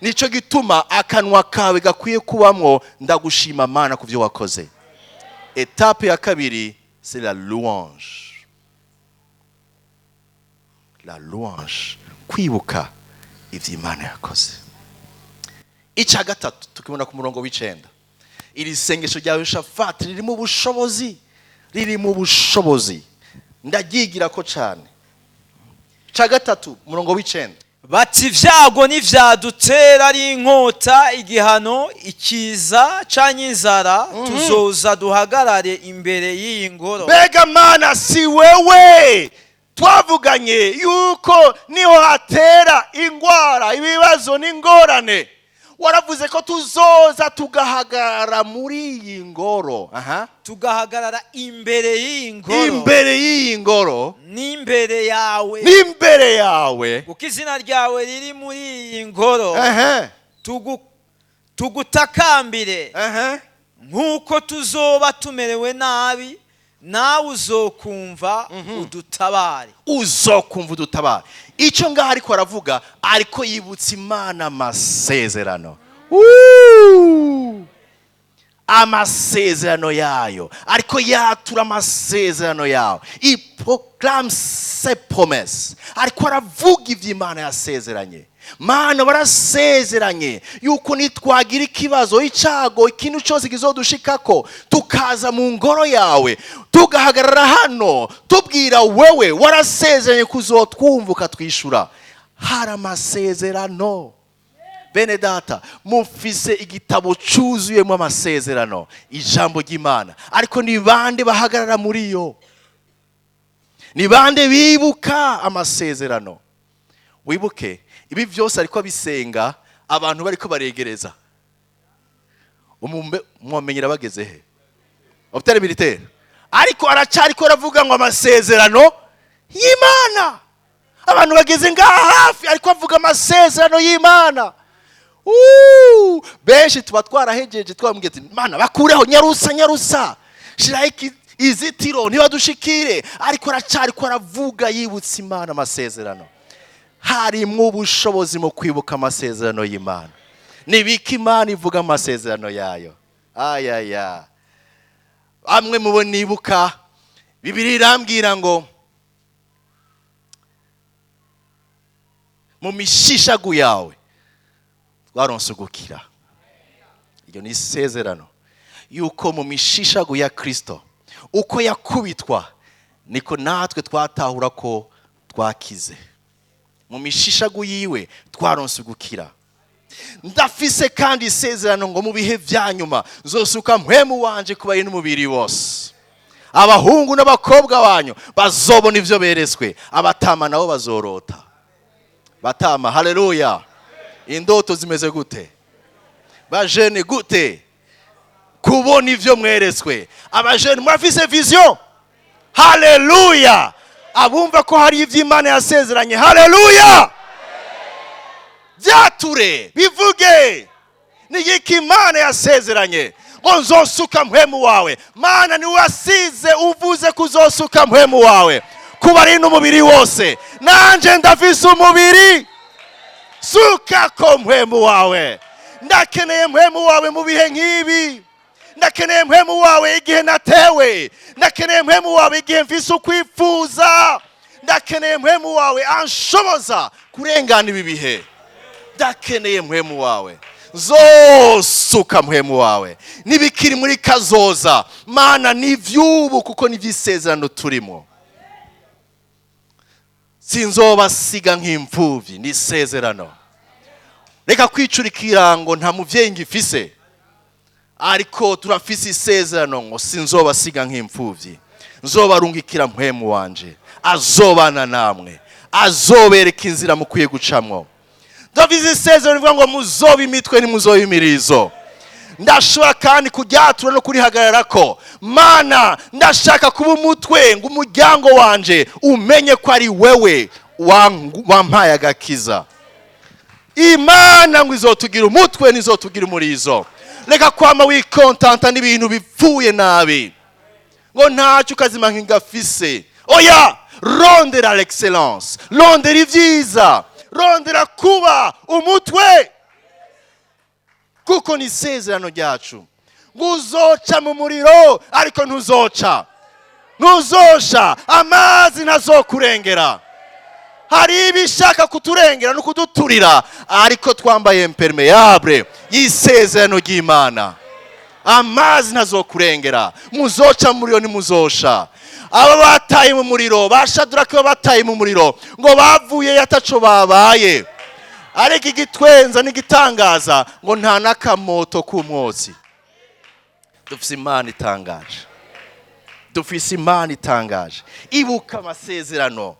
Nico gituma akanwa kawe gakwiye kubamwo ndagushima Mana kuvyo wakoze. Etape ya kabiri, c'est la louange. La louange, kwibuka ivy'Imana yakoze. icya gatatu tukibona ku murongo w'icenda. Iri sengesho rya Yehoshafati riri mu bushobozi ndagigira ko cyane. Icya gatatu murongo w'icenda, bati ibyago n'ivyadutera ari inkota, igihano, ikiza canke inzara, tuzoza duhagarare imbere y'iyi ngoro. Mbega Mana, si wewe twavuganye yuko niho hatera ingwara, ibibazo n'ingorane? Waravuze ko tuzoza tugahagarara muri iyi ngoro. Tugahagarara imbere y'iyi ngoro. Imbere y'iyi ngoro n'imbere yawe. N'imbere yawe. Kuko izina ryawe riri muri iyi ngoro. Tugutakambire. Nk'uko tuzoba tumerewe nabi, nawe uzokumva udutabare. Uzokumva udutabare. Icyo ngaho ariko aravuga, ariko yibutsa Imana amasezerano. Amasezerano yayo, ariko yatura amasezerano yayo. I proclame ses promesses. Ariko aravuga ivy'Imana yasezeranye. Mana, barasezeranye yuko nitwagira ikibazo, icago, ikintu cyose kizodushikako, tukaza mu ngoro yawe, tugahagarara hano, tubwira wewe warasezeranye kuzotwumva ukatwishura. Hari amasezerano. Bene data, mufise igitabo cyuzuyemo amasezerano, ijambo ry'Imana. Ariko ni bande bahagarara muri yo? Ni bande bibuka amasezerano? Wibuke ibi byose ariko abisenga, abantu bariko baregereza. Mwamenyera bageze he? Hôpital militaire. Ariko aracyariko aravuga ngo amasezerano y'Imana. Abantu bageze ngaha hafi ariko avuga amasezerano y'Imana. Benshi tuba twarahejeje twambwiye ati Mana bakureho nyarusa shiraho izitiro ntibadushikire, ariko aracyariko aravuga yibutsa Imana amasezerano. Harimwo ubushobozi mu kwibuka amasezerano y'Imana. Nibika Imana ivuga amasezerano yayo. Ayaya. Amwe mubo nibuka, Bibiliya irambwira ngo mu mishishagu yawe twaronse gukira. Iyo ni isezerano yuko mu mishishagu ya Kristo uko yakubitwa niko natwe twatahura ko twakize. Mu mishishagu yiwe twaronse gukira. Ndafise kandi isezerano ngo mu bihe vyanyuma zosuka mpwemu wanje kubaye n'umubiri wose. Abahungu n'abakobwa banyu bazobona ivyo beretswe, abatama nabo bazorota. Batama, haleluya. Indoto zimeze gute? Bajene gute? Kubona ivyo mweretswe. Abajene mwafise vision? Haleluya. Abumva ko hari ivy'Imana yasezeranye. Haleluya. Byature bivuge ni iki Imana yasezeranye ngo nzosuka mpwemu wawe. Mana ni wasize uvuze kuzosuka mpwemu wawe kubari n'umubiri wose. Nanje ndafise umubiri, suka ko mpwemu wawe. Ndakeneye mpwemu wawe mu bihe nk'ibi. Ndakeneye mpwemu wawe igihe natewe. Ndakeneye mpwemu wawe igihe mfise ukwifuza. Ndakeneye mpwemu wawe anshoboza kurengana ibi bihe. Ndakeneye mpwemu wawe. Zosuka mpwemu wawe. Nibikiri muri kazoza, Mana nivyubu kuko nivyisezerano turimo. Sinzobasiga nk'imfuvyi, ni isezerano. Reka kwicurikira ngo nta muvyeyi ngifise, ariko turafise isezerano ngo sinzobasiga nk'imfuvyi. Nzobarungikira mpwemu wanje, azobana namwe, azobereka inzira mukwiye gucamwo. Ndafise isezerano rivuga ngo muzoba imitwe ntimuzoba imirizo. Ndashobora kandi kuryatura no kurihagararako. Mana, ndashaka kuba umutwe ngo umuryango wanje umenye ko ari wewe wampaye agakiza. Imana ngo izotugira umutwe nizotugira umurizo. Reka kwama wikontanta n'ibintu bipfuye nabi ngo ntacyo ukazima nk'ingafise. Oya, rondera l'excellence, rondera ivyiza, rondera kuba umutwe, kuko ni isezerano ryacu. Ngo uzoca mu muriro ariko ntuzosha, amazi ntazokurengera. Hari ibishaka kuturengera no kuduturira, ariko twambaye impermeable y'isezerano ry'Imana. Amazi ntazokurengera, muzoca muri yo nimuzosha. Aba bataye mu muriro, bashaduraka bataye mu muriro, ngo bavuye yataco babaye. Ariko igitwenza n'igitangaza ngo nta nakamoto k'umwotsi. Dufise Imana itangaje. Dufise Imana itangaje. Ibuka amasezerano.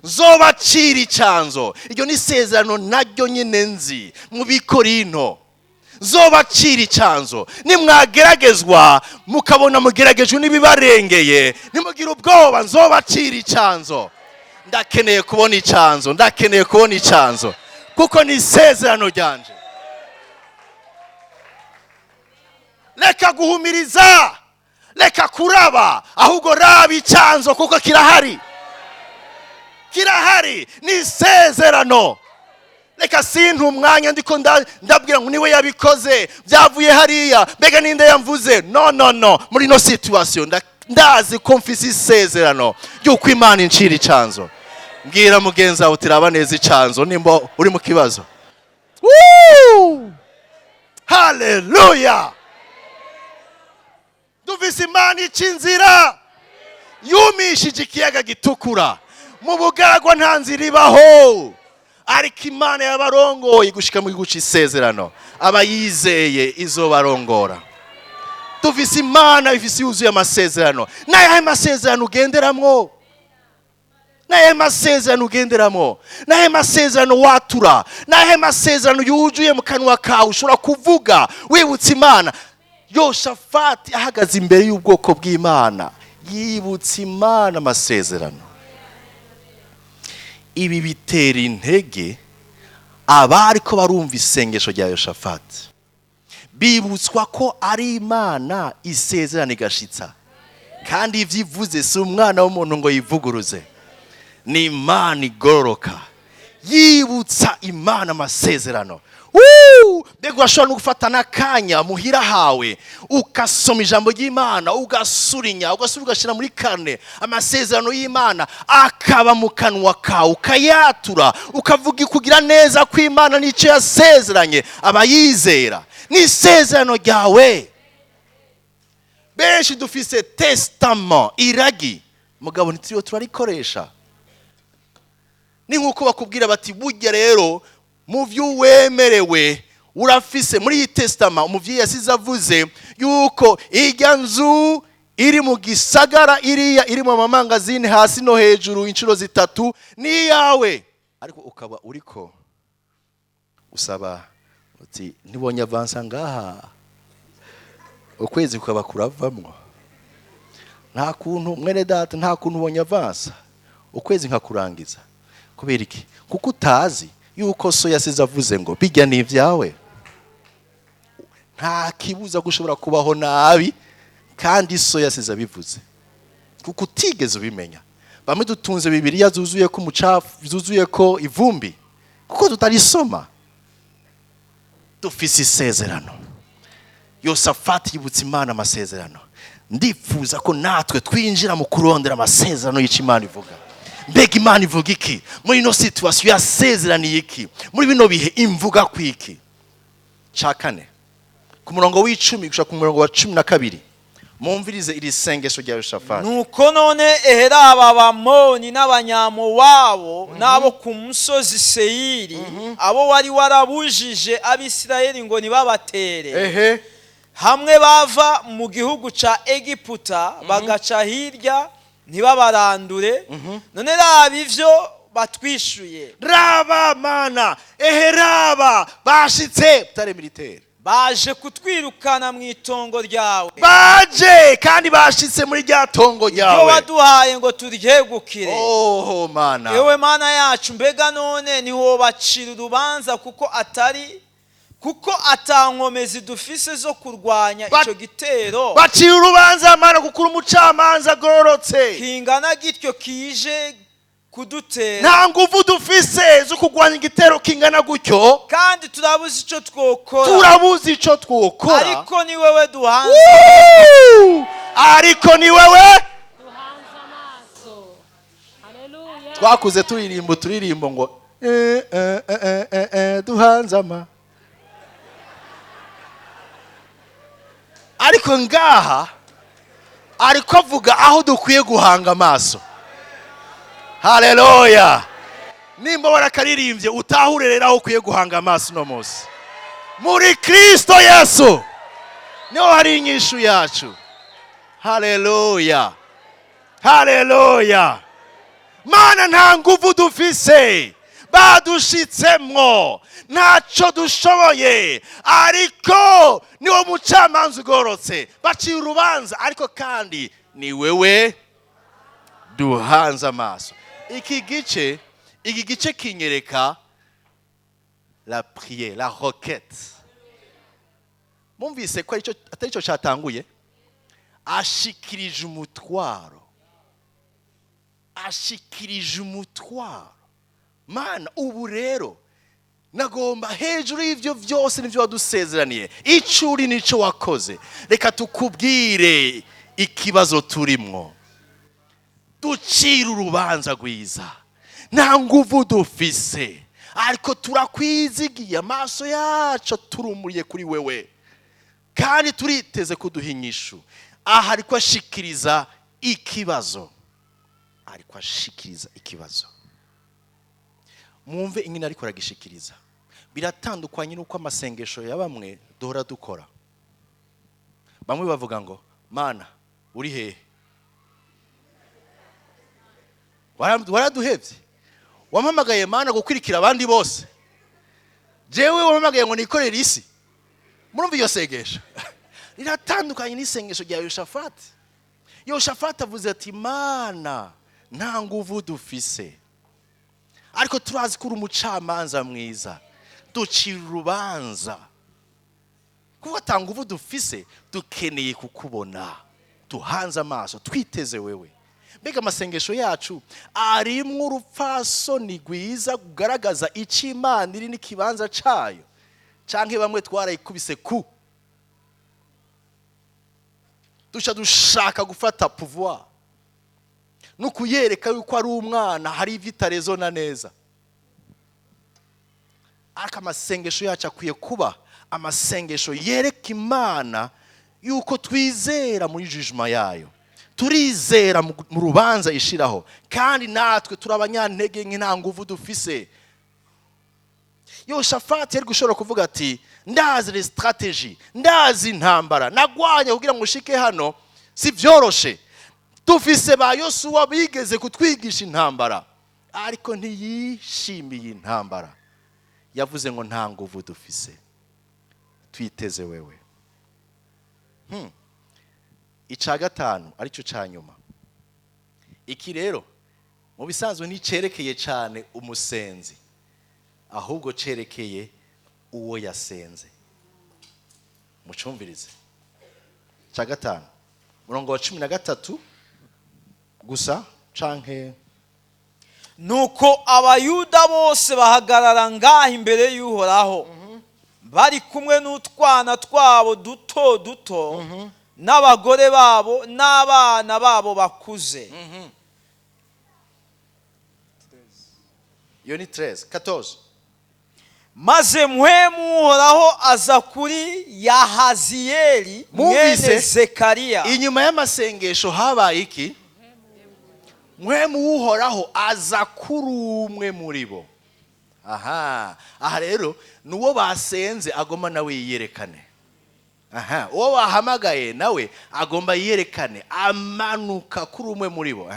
Zobacira icanzo. Iryo ni isezerano naryo nyine nzi mu Bikorinto. Zobacira icanzo. Nimwageragezwa mukabona mugeragejwe n'ibibarengeye, nimugira ubwoba, nzobacira icanzo. Ndakeneye kubona icanzo, ndakeneye kubona icanzo, kuko ni isezerano ryanje. Leka guhumiriza, leka kuraba, ahubwo raba icanzo kuko kirahari. Kirahari, ni isezerano. Leka sintu umwanya ndiko ndabwira ngo niwe yabikoze, byavuye hariya, mbega ninde yamvuze. No, muri no situation ndazi ko mfise isezerano yuko Imana incira icanzo. Mbwira mugenzi wawe utiraba neza icanzo nimba uri mu kibazo. Hallelujah. Dufise Imana icinzira, yumishije ikiyaga gitukura, mu bugaragwa nta nzira ibaho. Ariko Imana yabarongoye gushika mu gihugu c'isezerano, abayizeye izobarongora. Dufise Imana ifise yuzuye amasezerano. Naye amasezerano ugenderamwo, naye amasezerano ugenderamwo, naye amasezerano watura, naye amasezerano yuzuye mu kanwa kawe ushobora kuvuga wibutse Imana. Yoshafati ahagaze imbere y'ubwoko bw'Imana, yibutse Imana amasezerano. Ibi bitera intege abari ko barumva isengesho rya Yoshafati, bibutswa ko ari Imana isezerano igashitsa, kandi ivyivuze si umwana w'umuntu ngo yivuguruze, ni Imana igororoka. Yibutsa Imana amasezerano. Mbega urashobora no gufata n'akanya muhira hawe ukasoma ijambo ry'Imana, ugasurinya, ugashira muri kane amasezerano y'Imana, akaba mu kanwa kawe, ukayatura, ukavuga kugira neza ko Imana n'icyo yasezeranye abayizera. Ni isezerano ryawe. Benshi dufise testament, iragi, mugabo ntituriyo turarikoresha. Ni nkuko bakubwira bati burya rero mu vy'uwemerewe urafise muri iyi testament umuvyi yasize avuze yuko irya nzu iri mu gisagara iriya iri mu mamangazini hasi no hejuru inshuro zitatu ni yawe. Ariko ukaba uriko usaba uti nibonye avansa ngaha, ukwezi kukaba kuravamwo. Nta kuntu mwene data, nta kuntu ubonye avansa ukwezi nkakurangiza. Kubera iki? Kuko utazi yuko so yasize avuze ngo bijya ni ivyawe. Nta kibuza gushobora kubaho nabi kandi so yasize abivuze, kuko utigeze ubimenya. Bamwe dutunze Bibiliya zuzuye ko umucafu, zuzuye ko ivumbi, kuko tutarisoma. Dufise isezerano. Yosafati yibutse Imana amasezerano. Ndifuza ko natwe twinjira mu kurondera amasezerano y'Imana ivuga. Mbega Imana ivuga iki muri no situation yasezeraniye iki muri bino bihe imvuga kwiki? Cakane ku murongo w'10 gushaka ku murongo wa 12 mumvirize iri sengesho rya Yoshafati. Nuko none ehera abamoni n'abanyamowabo nabo ku musozi Seyiri, abo wari warabujije Abisirayeli ngo nibabatere, hamwe bava mu gihugu ca Egiputa bagaca hirya ntibabarandure. None raba ivyo batwishuye. Raba Mana, raba bashitse tare militaire, baje kutwirukana mu itongo ryawe. Baje kandi bashitse muri rya tongo ryawe, yo waduhaye ngo turyegukire. Oh Mana, yewe Mana yacu, mbega none niho bacira urubanza kuko atankomezi dufise zo kurwanya ico gitero. Bacira urubanza Mana kuko umucamanza agororotse kingana gityo kije kudutera. Nta nguvu dufise zo kurwanya igitero kingana gutyo, kandi turabuze ico twokora. Ariko ni wewe duhanze, ariko ni wewe duhanze amaso. Haleluya. Twakuze turirimbo ngo duhanze amaso. ariko ngaha ariko avuga aho dukwiye guhanga amaso. Haleluya. Nimba warakaririmbye utahure rero aho ukwiye guhanga amaso no munsi. Muri Kristo Yesu niho hari inyishu yacu. Haleluya. Haleluya. Mana nta nguvu dufise, badushitsemwo, ntaco dushoboye, ariko niwo mucamanza ugorotse, baciye urubanza, ariko kandi ni wewe duhanze amaso. Iki gice kinyereka la prière, la requête. Mumvise ko atari cyo cyatanguye, ashikirije umutwaro. Ashikirije umutwaro. Mana, ubu rero nagomba hejuru y'ivyo vyose n'ivyo wadusezeraniye, icuri nico wakoze, reka tukubwire ikibazo turimwo, ducira urubanza rwiza, nta nguvu dufise, ariko turakwizigiye, amaso yacu turumuriye kuri wewe, kandi turiteze kuduha inyishu. Aha ariko ashikiriza ikibazo, ariko ashikiriza ikibazo. Mwumve ingene ariko aragishikiriza, biratandukanye nuko amasengesho ya bamwe duhora dukora. Bamwe bavuga ngo, Mana uri hehe? Waraduhevye? Wampamagaye Mana gukurikira abandi bose, jewe wampamagaye ngo nikorere isi? Murumva iyo sengesho? Riratandukanye n'isengesho rya Yoshafati. Yoshafati avuze ati, Mana nta nguvu dufise, ariko turazi ko uri umucamanza mwiza, ducira urubanza. Kuko ata nguvu dufise, dukeneye kukubona, duhanze amaso, twiteze wewe. Mbega amasengesho yacu arimwo urupfasoni rwiza kugaragaza icyo Imana iri n'ikibanza cayo, canke bamwe twarayikubise ku dushaka gufata pouvoir no kuyereka yuko ari umwana, hari ivyo itarezona neza. Ariko amasengesho yacu akwiye kuba amasengesho yereka Imana yuko twizera muri jugement yayo, turizera mu rubanza ishiraho, kandi natwe turabanyantege nke, nta nguvu dufise. Yoshafati yari gushobora kuvuga ati, ndazi les stratégies, ndazi intambara nagwanya kugira ngo ushike hano, si vyoroshe, dufise ba Yosuwa bigeze kutwigisha intambara, ariko ntiyishimiye intambara. Yavuze ngo nta nguvu dufise, twiteze wewe. Ica gatanu arico ca nyuma. Iki rero mu bisanzwe nticerekeye cyane umusenzi, ahubwo cerekeye uwo yasenze. Mucumvirize. Ca gatanu murongo wa 13 gusa canke. Nuko abayuda bose bahagarara ngaho imbere y'Uhoraho, bari kumwe n'utwana twabo duto duto, n'abagore babo n'abana babo bakuze. Iyo ni 14. Maze mpwemu Uhoraho aza kuri Yahaziyeli mwene Zekariya. Inyuma y'amasengesho habaye iki? Mpwemu Uhoraho aza kuri umwe muri bo. Aha rero nuwo basenze agomba nawe yiyerekane. Uwo bahamagaye nawe agomba yiyerekane, amanuka kuri umwe muri bo.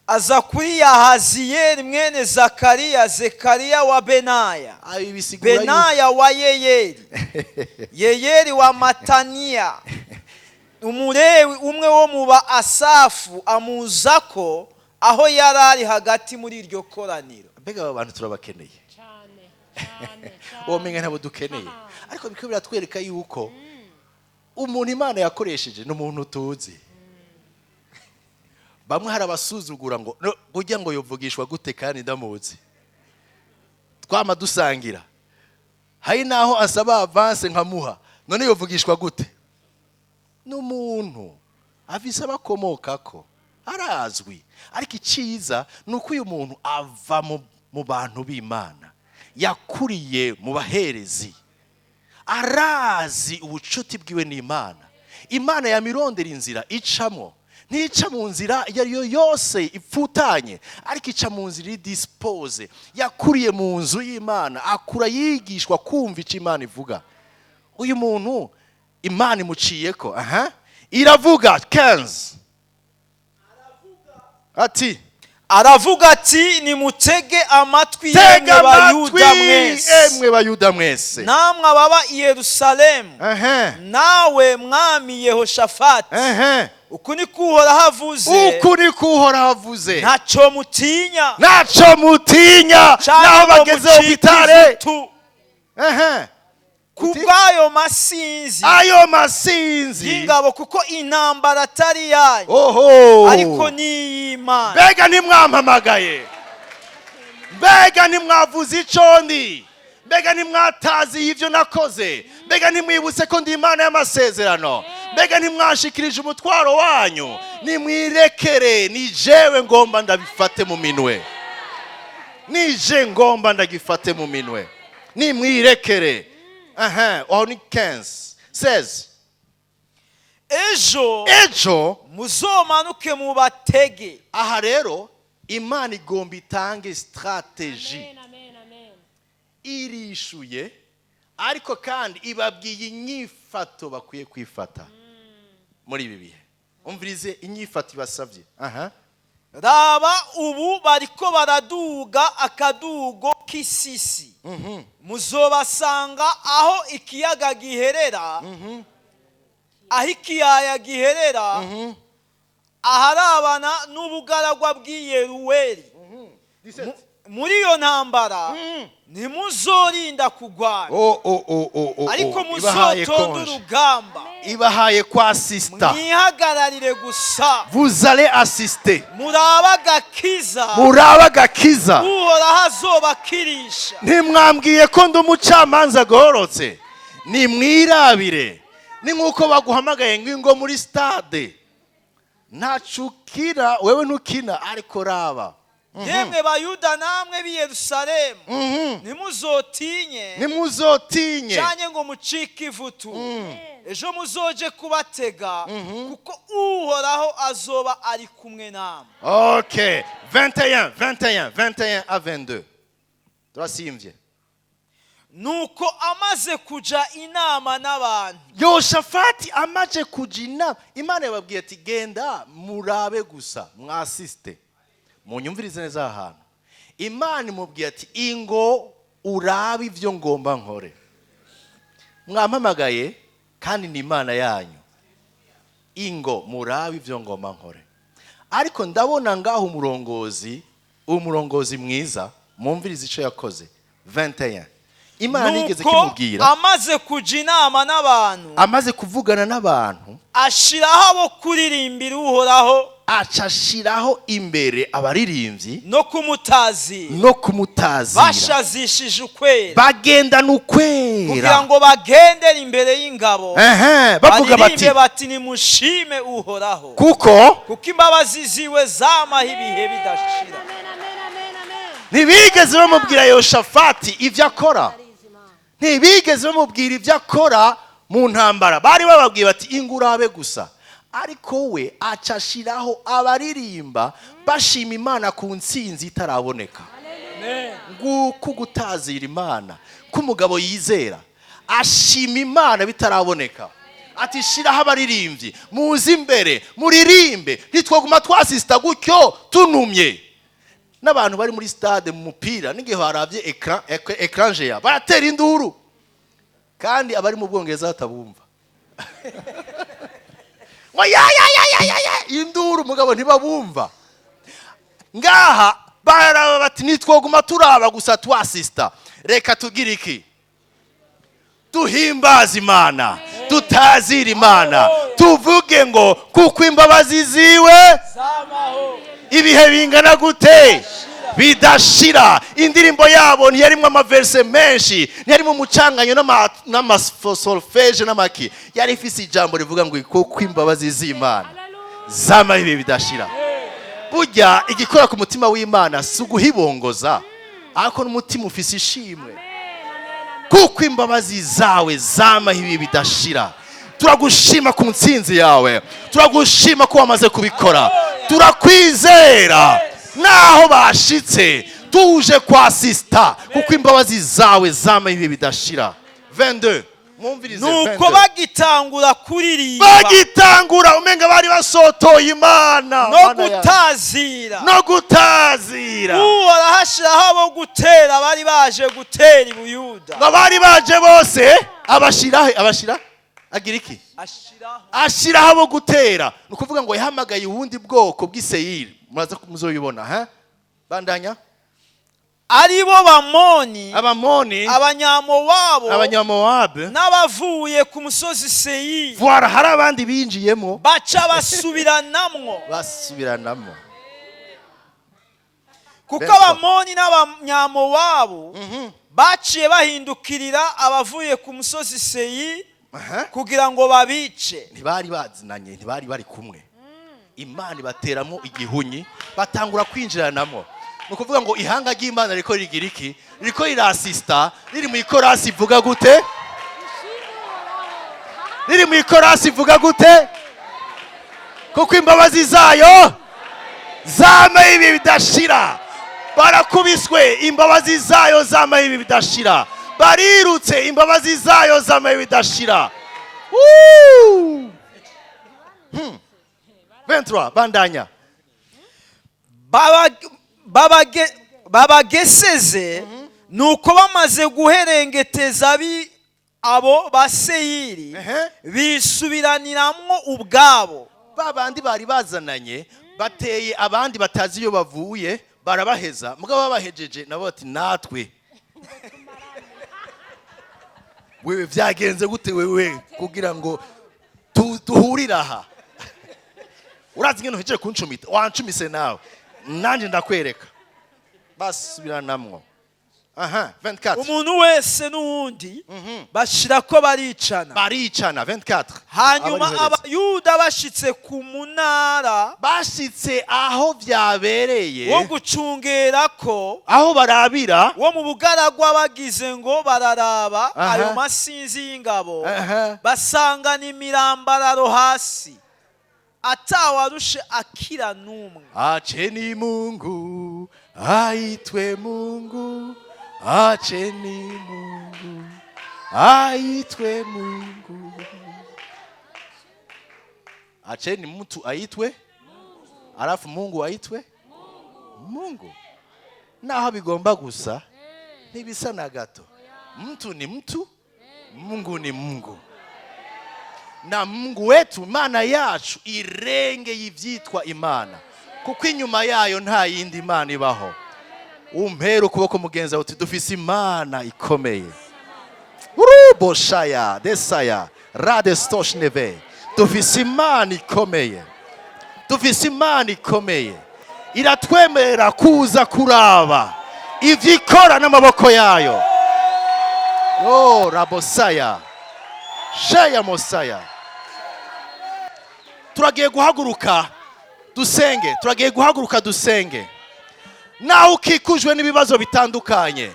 Aza kuri Yahaziyeli mwene Zakariya, Zekariya wa Benaya, Benaya wa Yeyeli, Yeyeli wa Mataniya, umulewi umwe wo mu ba Asafu, amuzako aho yarari hagati muri iryo koraniro. Mbega aba bantu turabakeneye cyane. Uwo menga nabo dukeneye, ariko biko biratwereka yuko umuntu Imana yakoresheje n'umuntu tuzi. Bamwe hari abasuzugura ngo burya ngo yovugishwa gute kandi ndamuzi, twama dusangira, hari naho asaba avance nkamuha, none yovugishwa gute? N'umuntu afise abakomokako, arazwi. Ariko iciza nuko uyu muntu ava mu bantu b'Imana, yakuriye mu baherezi, arazi ubucuti bwiwe n'Imana, Imana yamirondera inzira icamo, ntica mu nzira iyo ari yo yose ipfutanye, ariko ica mu nzira dispose. Yakuriye mu nzu y'Imana, akura yigishwa kumva icyo Imana ivuga. Uyu muntu Imana imuciyeko, iravuga 15 ati aravuga ati nimutege amatwi yemwe bayuda mwese, emwe bayuda mwese, namwe ababa i Yerusalemu, nawe mwami Yehoshafati, uku ni kuhoraho avuze, ntaco mutinya, naho bagezeho gitare, kubw'ayo masinzi y'ingabo, kuko intambara atari yanyu ariko ni iy'Imana. Mbega ntimwampamagaye, mbega ntimwavuze ico ndi, mbega ntimwatazi ivyo nakoze, mbega ntimwibutse ko ndi Imana y'amasezerano, mbega ntimwashikirije umutwaro wanyu. Nimwirekere, ni jewe ngomba ndabifate mu minwe, nije ngomba ndagifate mu minwe, nimwirekere. On 15 says, ejo muzomanuke mu batege. Aha rero Imana igomba itange strategy, irishuye ariko kandi ibabwiye inyifato bakwiye kwifata muri ibi bihe. Umvirize inyifato ibasavye. Raba ubu bariko baraduga akadugo k'isisi, muzobasanga aho ikiyaga giherera, aho ikiyaya giherera, aharabana n'ubugaragwa bw'iyeruweli. Muri iyo ntambara ntimuzorinda kugwana, ariko muzotonda urugamba. Ibahaye kwa assista, mwihagararire gusa, vous allez assister, murabagakiza uhoraho azobakirisha. Ntimwambwiye ko ndi umucamanza agororotse, nimwirabire. Ni nk'uko baguhamagaye ngo muri stade, ntacukira wewe ntukina, ariko raba. Yemwe bayuda namwe b'i Yerusalemu, ntimuzotinye cyane ngo mucike ivutu. Ejo muzoje kubatega, kuko uhoraho azoba ari kumwe namwe. Okay, 21 à 22 turasimvye. Nuko amaze kuja inama n'abantu, Yoshafati amaze kuja inama, Imana yababwiye ati genda murabe gusa, mwasiste. Munyumvirize neza ahantu. Imana imubwiye ati ingo urabe ivyo ngomba nkore. Mwampamagaye kandi ni Imana yanyu, ingo murabe ivyo ngomba nkore. Ariko ndabona ngaho umurongozi mwiza, mumvirize ico yakoze. 21 Imana nigeze kimubwira, amaze kuja inama n'abantu, amaze kuvugana n'abantu, ashiraho abo kuririmbira uhoraho, acashiraho imbere abaririmbyi no kumutazira, bashazishije ukwera, bagendana ukwera, kugira ngo bagendere imbere y'ingabo, bavuga bati nimushime uhoraho, kuko imbabazi ziwe zamaho ibihe bidashira. Ntibigeze bamubwira Yoshafati ivyo akora, ntibigeze bamubwira ivyo akora mu ntambara. Bari bababwiye bati ingurabe gusa, ariko we acashiraho abaririmba bashima Imana ku ntsinzi itaraboneka. Nguko gutazira Imana k'umugabo yizera, ashima Imana bitaraboneka. Ati shiraho abaririmbyi, muzi imbere muririmbe, ntitwaguma twasista gutyo tunumye. N'abantu bari muri stade mu mupira, n'igihe haravye ecran géant, baratera induru, kandi abari mu Bwongereza batabumva. Induru mugabo ntibabumva. Ngaha baraba bati nitwoguma turaba gusa twasista, reka tugira iki? Tuhimbaza Imana, tutazira Imana, tuvuge ngo kuko imbabazi ziwe ibihe bingana gute bidashira. Indirimbo yabo ntiyarimwe amaverse menshi, ntiyarimwe umucanganyo n'amasolfege n'amaki, yari ifise ijambo rivuga ngo kuko imbabazi z'Imana zama ibihe bidashira. Burya igikora ku mutima w'Imana si uguhibongoza, ariko n'umutima ufise ishimwe. Kuko imbabazi zawe zama ibihe bidashira, turagushima ku ntsinzi yawe, turagushima ko wamaze kubikora, turakwizera naho bashitse tuje kwa sista kuko imbabazi zawe zama ibi bidashira. 22 mwumvirize. nuko bagitangura kuririmba, bagitangura umenga bari basotoye Imana no gutazira urahashiraho abo gutera bari baje gutera i Buyuda, bari baje bose abashira agira iki? Ashiraho abo gutera. Nukuvuga ngo yahamagaye ubundi bwoko bw'Iseyiri, muraza muzoyibona. Bandanya. aribo Abamoni, Abanyamowabe n'abavuye ku musozi Seyiri. Voilà, hari abandi binjiyemo baca basubiranamwo kuko Abamoni n'Abanyamowabu baciye bahindukirira abavuye ku musozi Seyiri kugira ngo babice. Ntibari bazinanye, ntibari bari kumwe. Imana ibateramo igihunyi, batangura kwinjiranamo. Nukuvuga ngo ihanga ry'Imana riko rigira iki? Riko rirasista, riri mu ikorasi ivuga gute? Riri mu ikorasi ivuga gute? Kuko imbabazi zayo zama ibi bidashira. Barakubiswe, imbabazi zayo zama ibi bidashira. Barirutse, imbabazi zayo zama ibi bidashira. 23 bandanya. babageseze nuko bamaze guherengeteza abo baseyiri bisubiraniramwo ubwabo. Babandi bari bazananye bateye abandi batazi iyo bavuye, barabaheza mugabo babahejeje nabo bati natwe wewe vyagenze gute wewe kugira ngo duhurira aha? Urazi ngene uhejeje kuncumita, wancumise nawe nanje ndakwereka. Basubiranamwo. 24. Umuntu wese n'uwundi bashira ko baricana 24. hanyuma Abayuda bashitse ku munara, bashitse aho vyabereye wo gucungera ko, aho barabira, wo mu bugaragwa bagize ngo bararaba ayo masinzi y'ingabo, basanga n'imirambararo hasi atawarushe akira numwe. Acheni Mungu, aitwe Mungu, acheni Mungu, aitwe Mungu. Acheni mtu aitwe, alafu Mungu aitwe Mungu. Naho bigomba gusa ntibisa na gato. Mtu ni mtu, Mungu ni Mungu. Na Mungu wetu, Imana yacu irenge y'ivyitwa Imana, kuko inyuma yayo nta yindi Imana ibaho. Umpera ukuboko mugenza uti dufise Imana ikomeye. Uruboshaya desaya radestoshneve. Dufise Imana ikomeye, dufise Imana ikomeye, iratwemerera kuza kuraba ivyikora n'amaboko yayo. Rabosaya Shaya Mosaya. Turagiye guhaguruka dusenge. Naho ukikujwe n'ibibazo bitandukanye,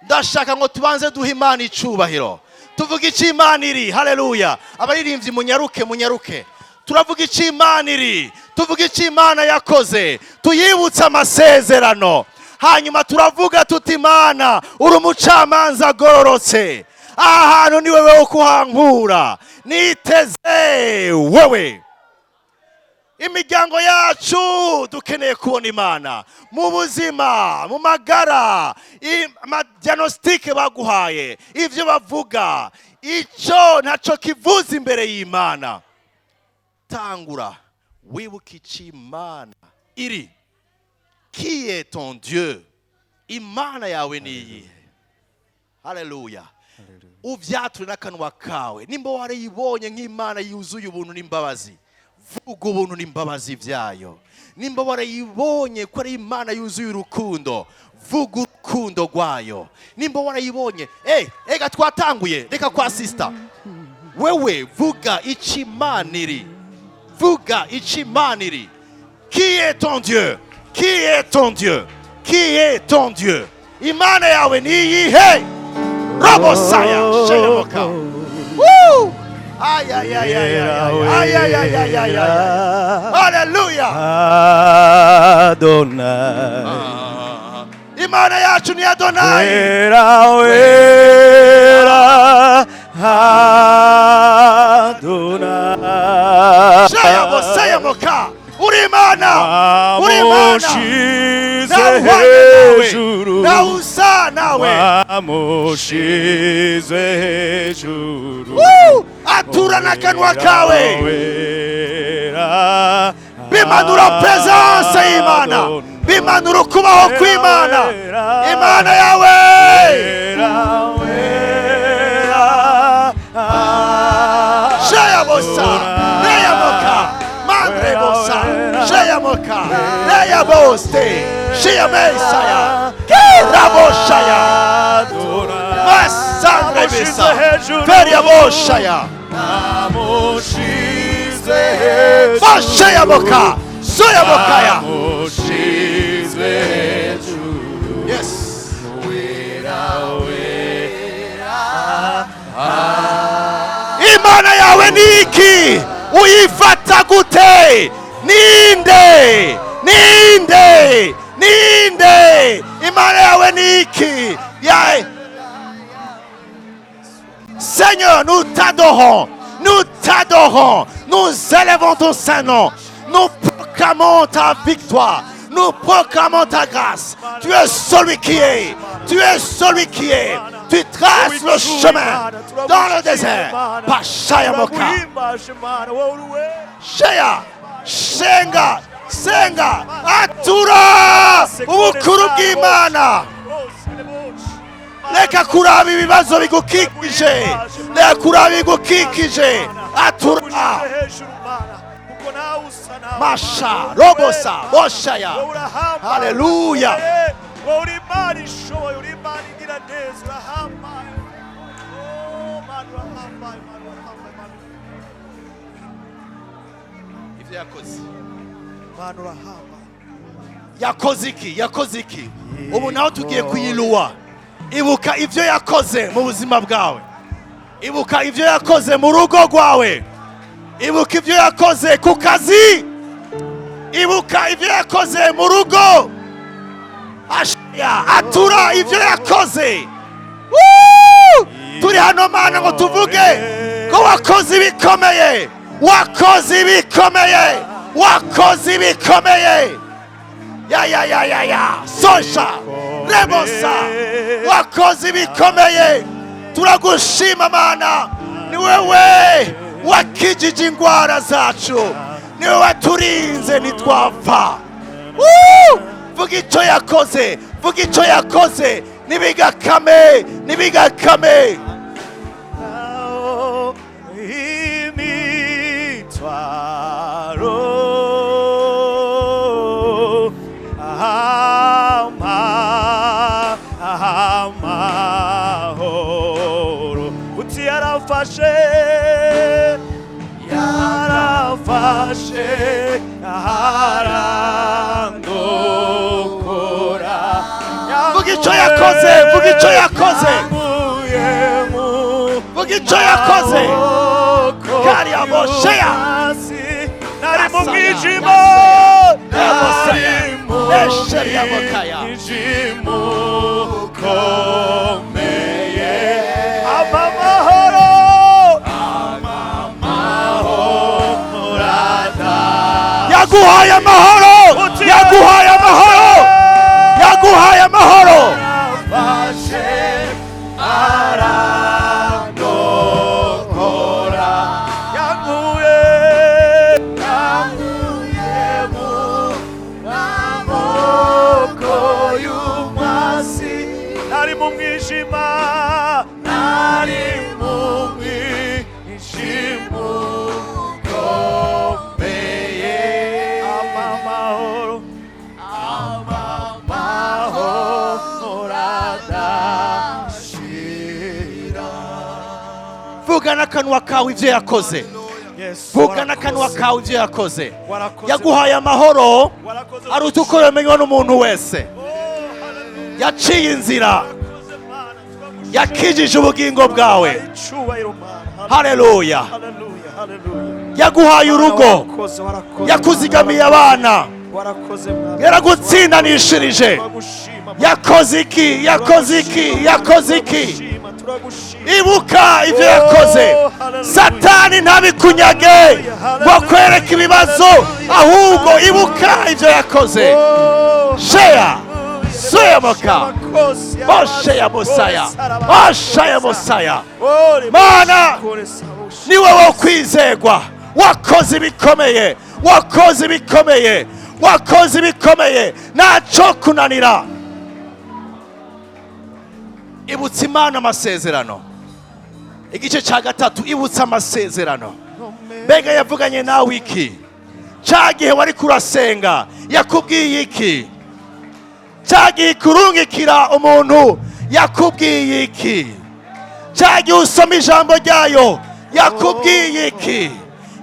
ndashaka ngo tubanze duha Imana icubahiro. Tuvuga iki Imana iri. Haleluya. Abaririmbyi munyaruke. Turavuga iki Imana iri. Tuvuga iki Imana yakoze. Tuyibutsa amasezerano. Hanyuma turavuga tuti Imana uri umucamanza agororotse. Aha hantu ni wewe wo kuhankura. Niteze wewe. Imiryango yacu dukeneye kubona Imana mu buzima, mu magara, diagnostic baguhaye, ivyo bavuga, ico ntaco kivuza imbere y'Imana. Tangura wibuka iki Imana iri. Qui est ton Dieu? Imana yawe ni iyihe? Haleluya. Uvyature n'akanwa kawe, nimba warayibonye nk'Imana yuzuye ubuntu n'imbabazi, vuga ubuntu n'imbabazi vyayo. Nimba warayibonye ko ari Imana yuzuye urukundo, vuga urukundo rwayo. Nimba warayibonye ega twatanguye, reka kwa sister, wewe vuga iki Imana iri. Vuga iki Imana iri. Qui est ton Dieu? Qui est ton Dieu? Qui est ton Dieu? Imana yawe ni iyihe? Rabosaya Sheyamoka. Ay, ay, ay, ay, ay, ay, ay, ay, ay, ay, ay. Hallelujah. Adonai. Imana yacu ni Adonai. Wera, wera, Adonai. Sayamoka. Uri Imana. Uri Imana. Na usa nawe. Wamushize hejuru. Atura n'akanwa kawe. Bimanura presence y'Imana. Bimanura ukubaho kw'Imana. Imana yawe. Shayabosa. Neyamoka. Mandrebosa. Shayamoka. Neyaboste. Shayamesaya. Kiraboshaya. Masandrebisa. Feriaboshaya. Bashayamoka. Soyamokaya. Yes. Imana yawe niki? Uyifata gute? Ninde? Ninde? Ninde? Imana yawe niki? Yae. Seigneur, nous t'adorons. Nous t'adorons. Nous élevons ton saint nom. Nous proclamons ta victoire. Nous proclamons ta grâce. Tu es celui qui est. Tu es celui qui est. Tu traces le chemin dans le désert. Pashayamoka. Shaya. Shenga. Senga. Atura. Ubukuru bw'Imana. Leka kuraba ibibazo bigukikije. Leka kuraba bigukikije. Atura. Masha, Robosa, Boshaya. Hallelujah. Yakoze iki. Ubu nawe tugiye kuyiluwa. Ibuka ivyo yakoze mu buzima bwawe. Ibuka ivyo yakoze mu rugo rwawe. Ibuka ivyo yakoze ku kazi. Ibuka ivyo yakoze mu rugo. Ashya atura ivyo yakoze. Turi hano Mana ngo tuvuge ko wakoze ibikomeye. Wakoze ibikomeye. Wakoze ibikomeye. Ya. Sosha. Rebosa. Wakoze ibikomeye. Turagushima Mana. Ni wewe wakijije ingwara zacu. Niwe waturinze ntitwapfa. Vuga icyo yakoze. Vuga icyo yakoze. Nibigakame. Nibigakame. Imitwaro amahoro uti yarafashe arandokora. Vuga icyo yakoze. Vuga icyo yakoze. Vuga icyo yakoze. Kari aboshaya. Nari mu mwijima. Esheri abokaya. Ukomeye. Amahoro. Yaguhaye amahoro. Yaguhaye amahoro. Yaguhaye amahoro. Arandokora. Yaguye mu maboko y'umwasi. Nari mu mwijima. Nari mu mwijima ukomeye. Amahoro. Vuga n'akanwa kawe ivyo yakoze. Vuga n'akanwa kawe ivyo yakoze. Yaguhaye amahoro aruta uko yomenywa n'umuntu wese. Yaciye inzira. Yakijije ubugingo bwawe. haleluya, yaguhaye urugo, yakuzigamiye abana, yaragutsindanishirije, yakoze iki, yakoze iki, yakoze iki. Ibuka ibyo yakoze. Satani ntabikunyage ngo kwereke ibibazo, ahubwo ibuka ibyo yakoze. Sheya Suyamoka Osheya Musaya, Osheya Musaya. Mana ni wowe wo kwizegwa, wakoze ibikomeye, wakoze ibikomeye, wakoze ibikomeye, ntacyo kunanira. Ibutsa Imana amasezerano. Igice cya gatatu, ibutsa amasezerano. Mbega yavuganye nawe iki? Cya gihe wari kurasenga yakubwiye iki? Cya gihe kurungikira umuntu yakubwiye iki? Cya gihe usoma ijambo ryayo yakubwiye iki?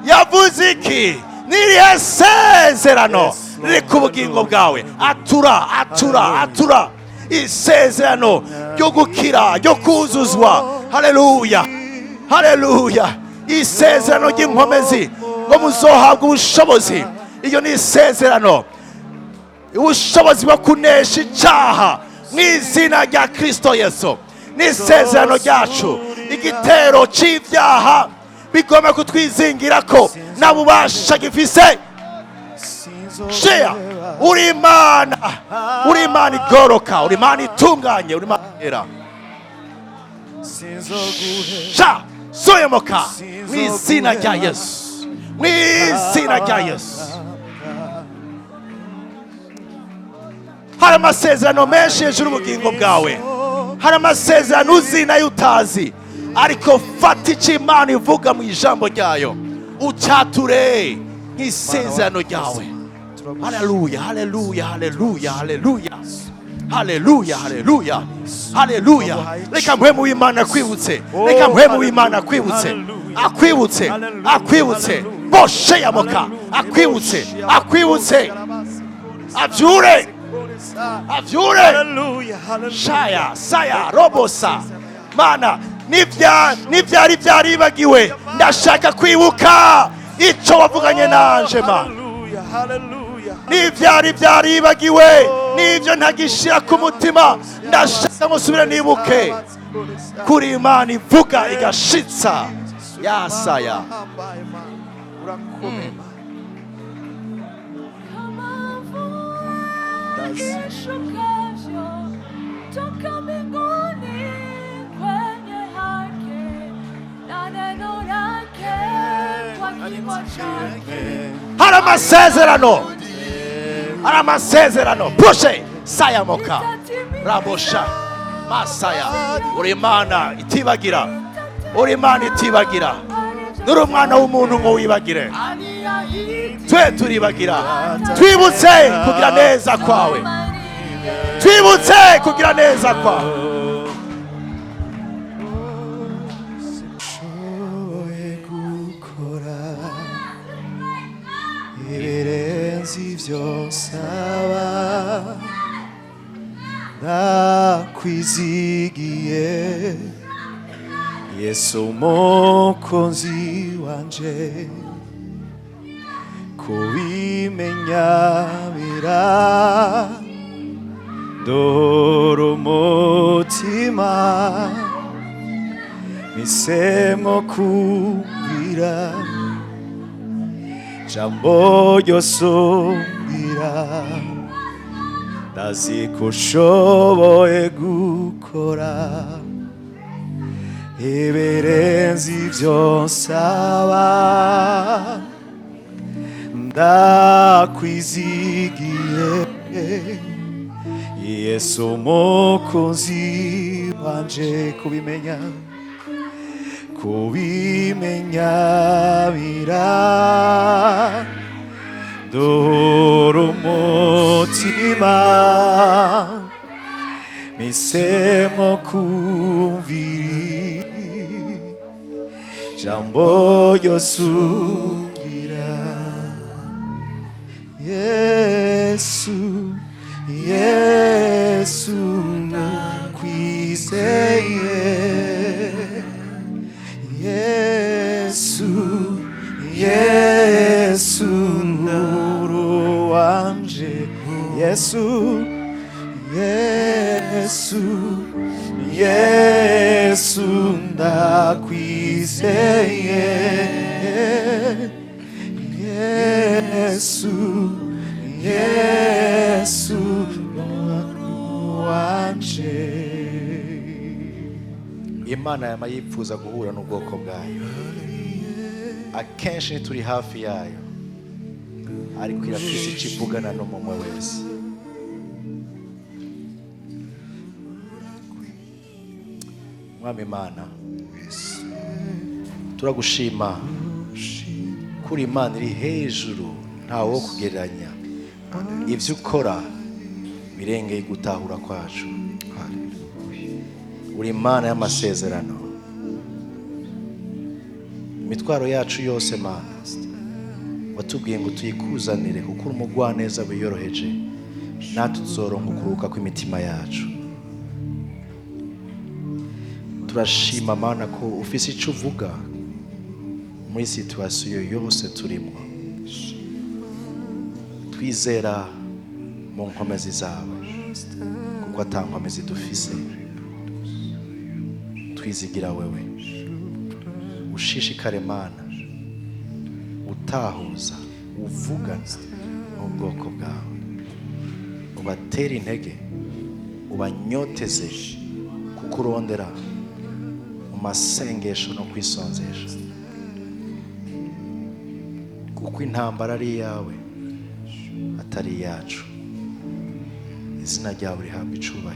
Yavuze iki? N'irihe sezerano riri ku bugingo bwawe? Atura, atura, atura. Isezerano ryo gukira, ryo kuzuzwa. Haleluya, haleluya. Isezerano ry'inkomezi ngo muzohabwa ubushobozi. Iyo ni isezerano, ubushobozi bwo kunesha icyaha mu izina rya Kristo Yesu. Ni isezerano ryacu. Igitero cy'ibyaha bigomba kutwizingira ko nta bubasha gifise. Sheya, uri Imana, uri Imana igoroka, uri Imana itunganye, uri Imana yera. Sha Suyamoka mu izina rya Yesu, mu izina rya Yesu. Hari amasezerano menshi hejuru ubugingo bwawe, hari amasezerano uzi nayo utazi, ariko fata icyo Imana ivuga mu ijambo ryayo ucyature nk'isezerano ryawe. Haleluya, haleluya, haleluya, haleluya, haleluya, haleluya, haleluya. Reka mpwemu w'Imana akwibutse, reka mpwemu w'Imana akwibutse, akwibutse, akwibutse. Bosheyamoka akwibutse, akwibutse, abyure, abyure. Shaya saya robosa. Mana n'ibyari byaribagiwe ndashaka kwibuka icyo wavuganye nanje. Mana n'ibyari byaribagiwe, n'ibyo ntagishira ku mutima, ndashaka ngo usubire nibuke kuri Imana ivuga igashitsa. Yasaya. Hari amasezerano, hari amasezerano. Pushe Sayamoka Rabosha Masaya. Uri Imana itibagira, uri Imana itibagira. Nuri umwana w'umuntu ngo wibagire. Twe turibagira. Twibutse kugira neza kwawe, twibutse kugira neza kwawe. Ibyo nsaba ndakwizigiye, Yesu umukunzi wanje. Kubimenya birandora umutima, mpisemo kumvira jambo ryosumbira. Ndazi ko ushoboye gukora ibirenze ibyo nsaba, ndakwizigiye Yesu umukunzi wanje. Kubimenya birandora umutima, mpisemo kumvira jambo ryosumbira. Yesu, Yesu nakwizeye, yeah. Yesu ndakwizeye, Yesu, Yesu wanje. Imana yama yipfuza guhura n'ubwoko bwayo, akenshi ntituri hafi yayo, ariko irafise icyo ivugana n'umwe wese. Mwami Imana, turagushima kuri Imana iri hejuru, ntawe wo kugereranya. Ibyo ukora birengeye gutahura kwacu. Uri Imana y'amasezerano. Imitwaro yacu yose Mana watubwiye ngo tuyikuzanire, kuko uri umugwaneza wiyoroheje, natwe tuzoronka ukuruhuka kw'imitima yacu. Turashima Mana ko ufise icyo uvuga muri situasiyo yose turimo. Twizera mu nkomezi zawe, kuko ata nkomezi dufise. Twizigira wewe, ushishikare Mana, utahuza, uvugana n'ubwoko bwawe, ubatera intege, ubanyoteze kuko urondera mu masengesho no kwisonzesha, kuko intambara ari iyawe atari iyacu. Izina ryawe rihabwa icubahiro.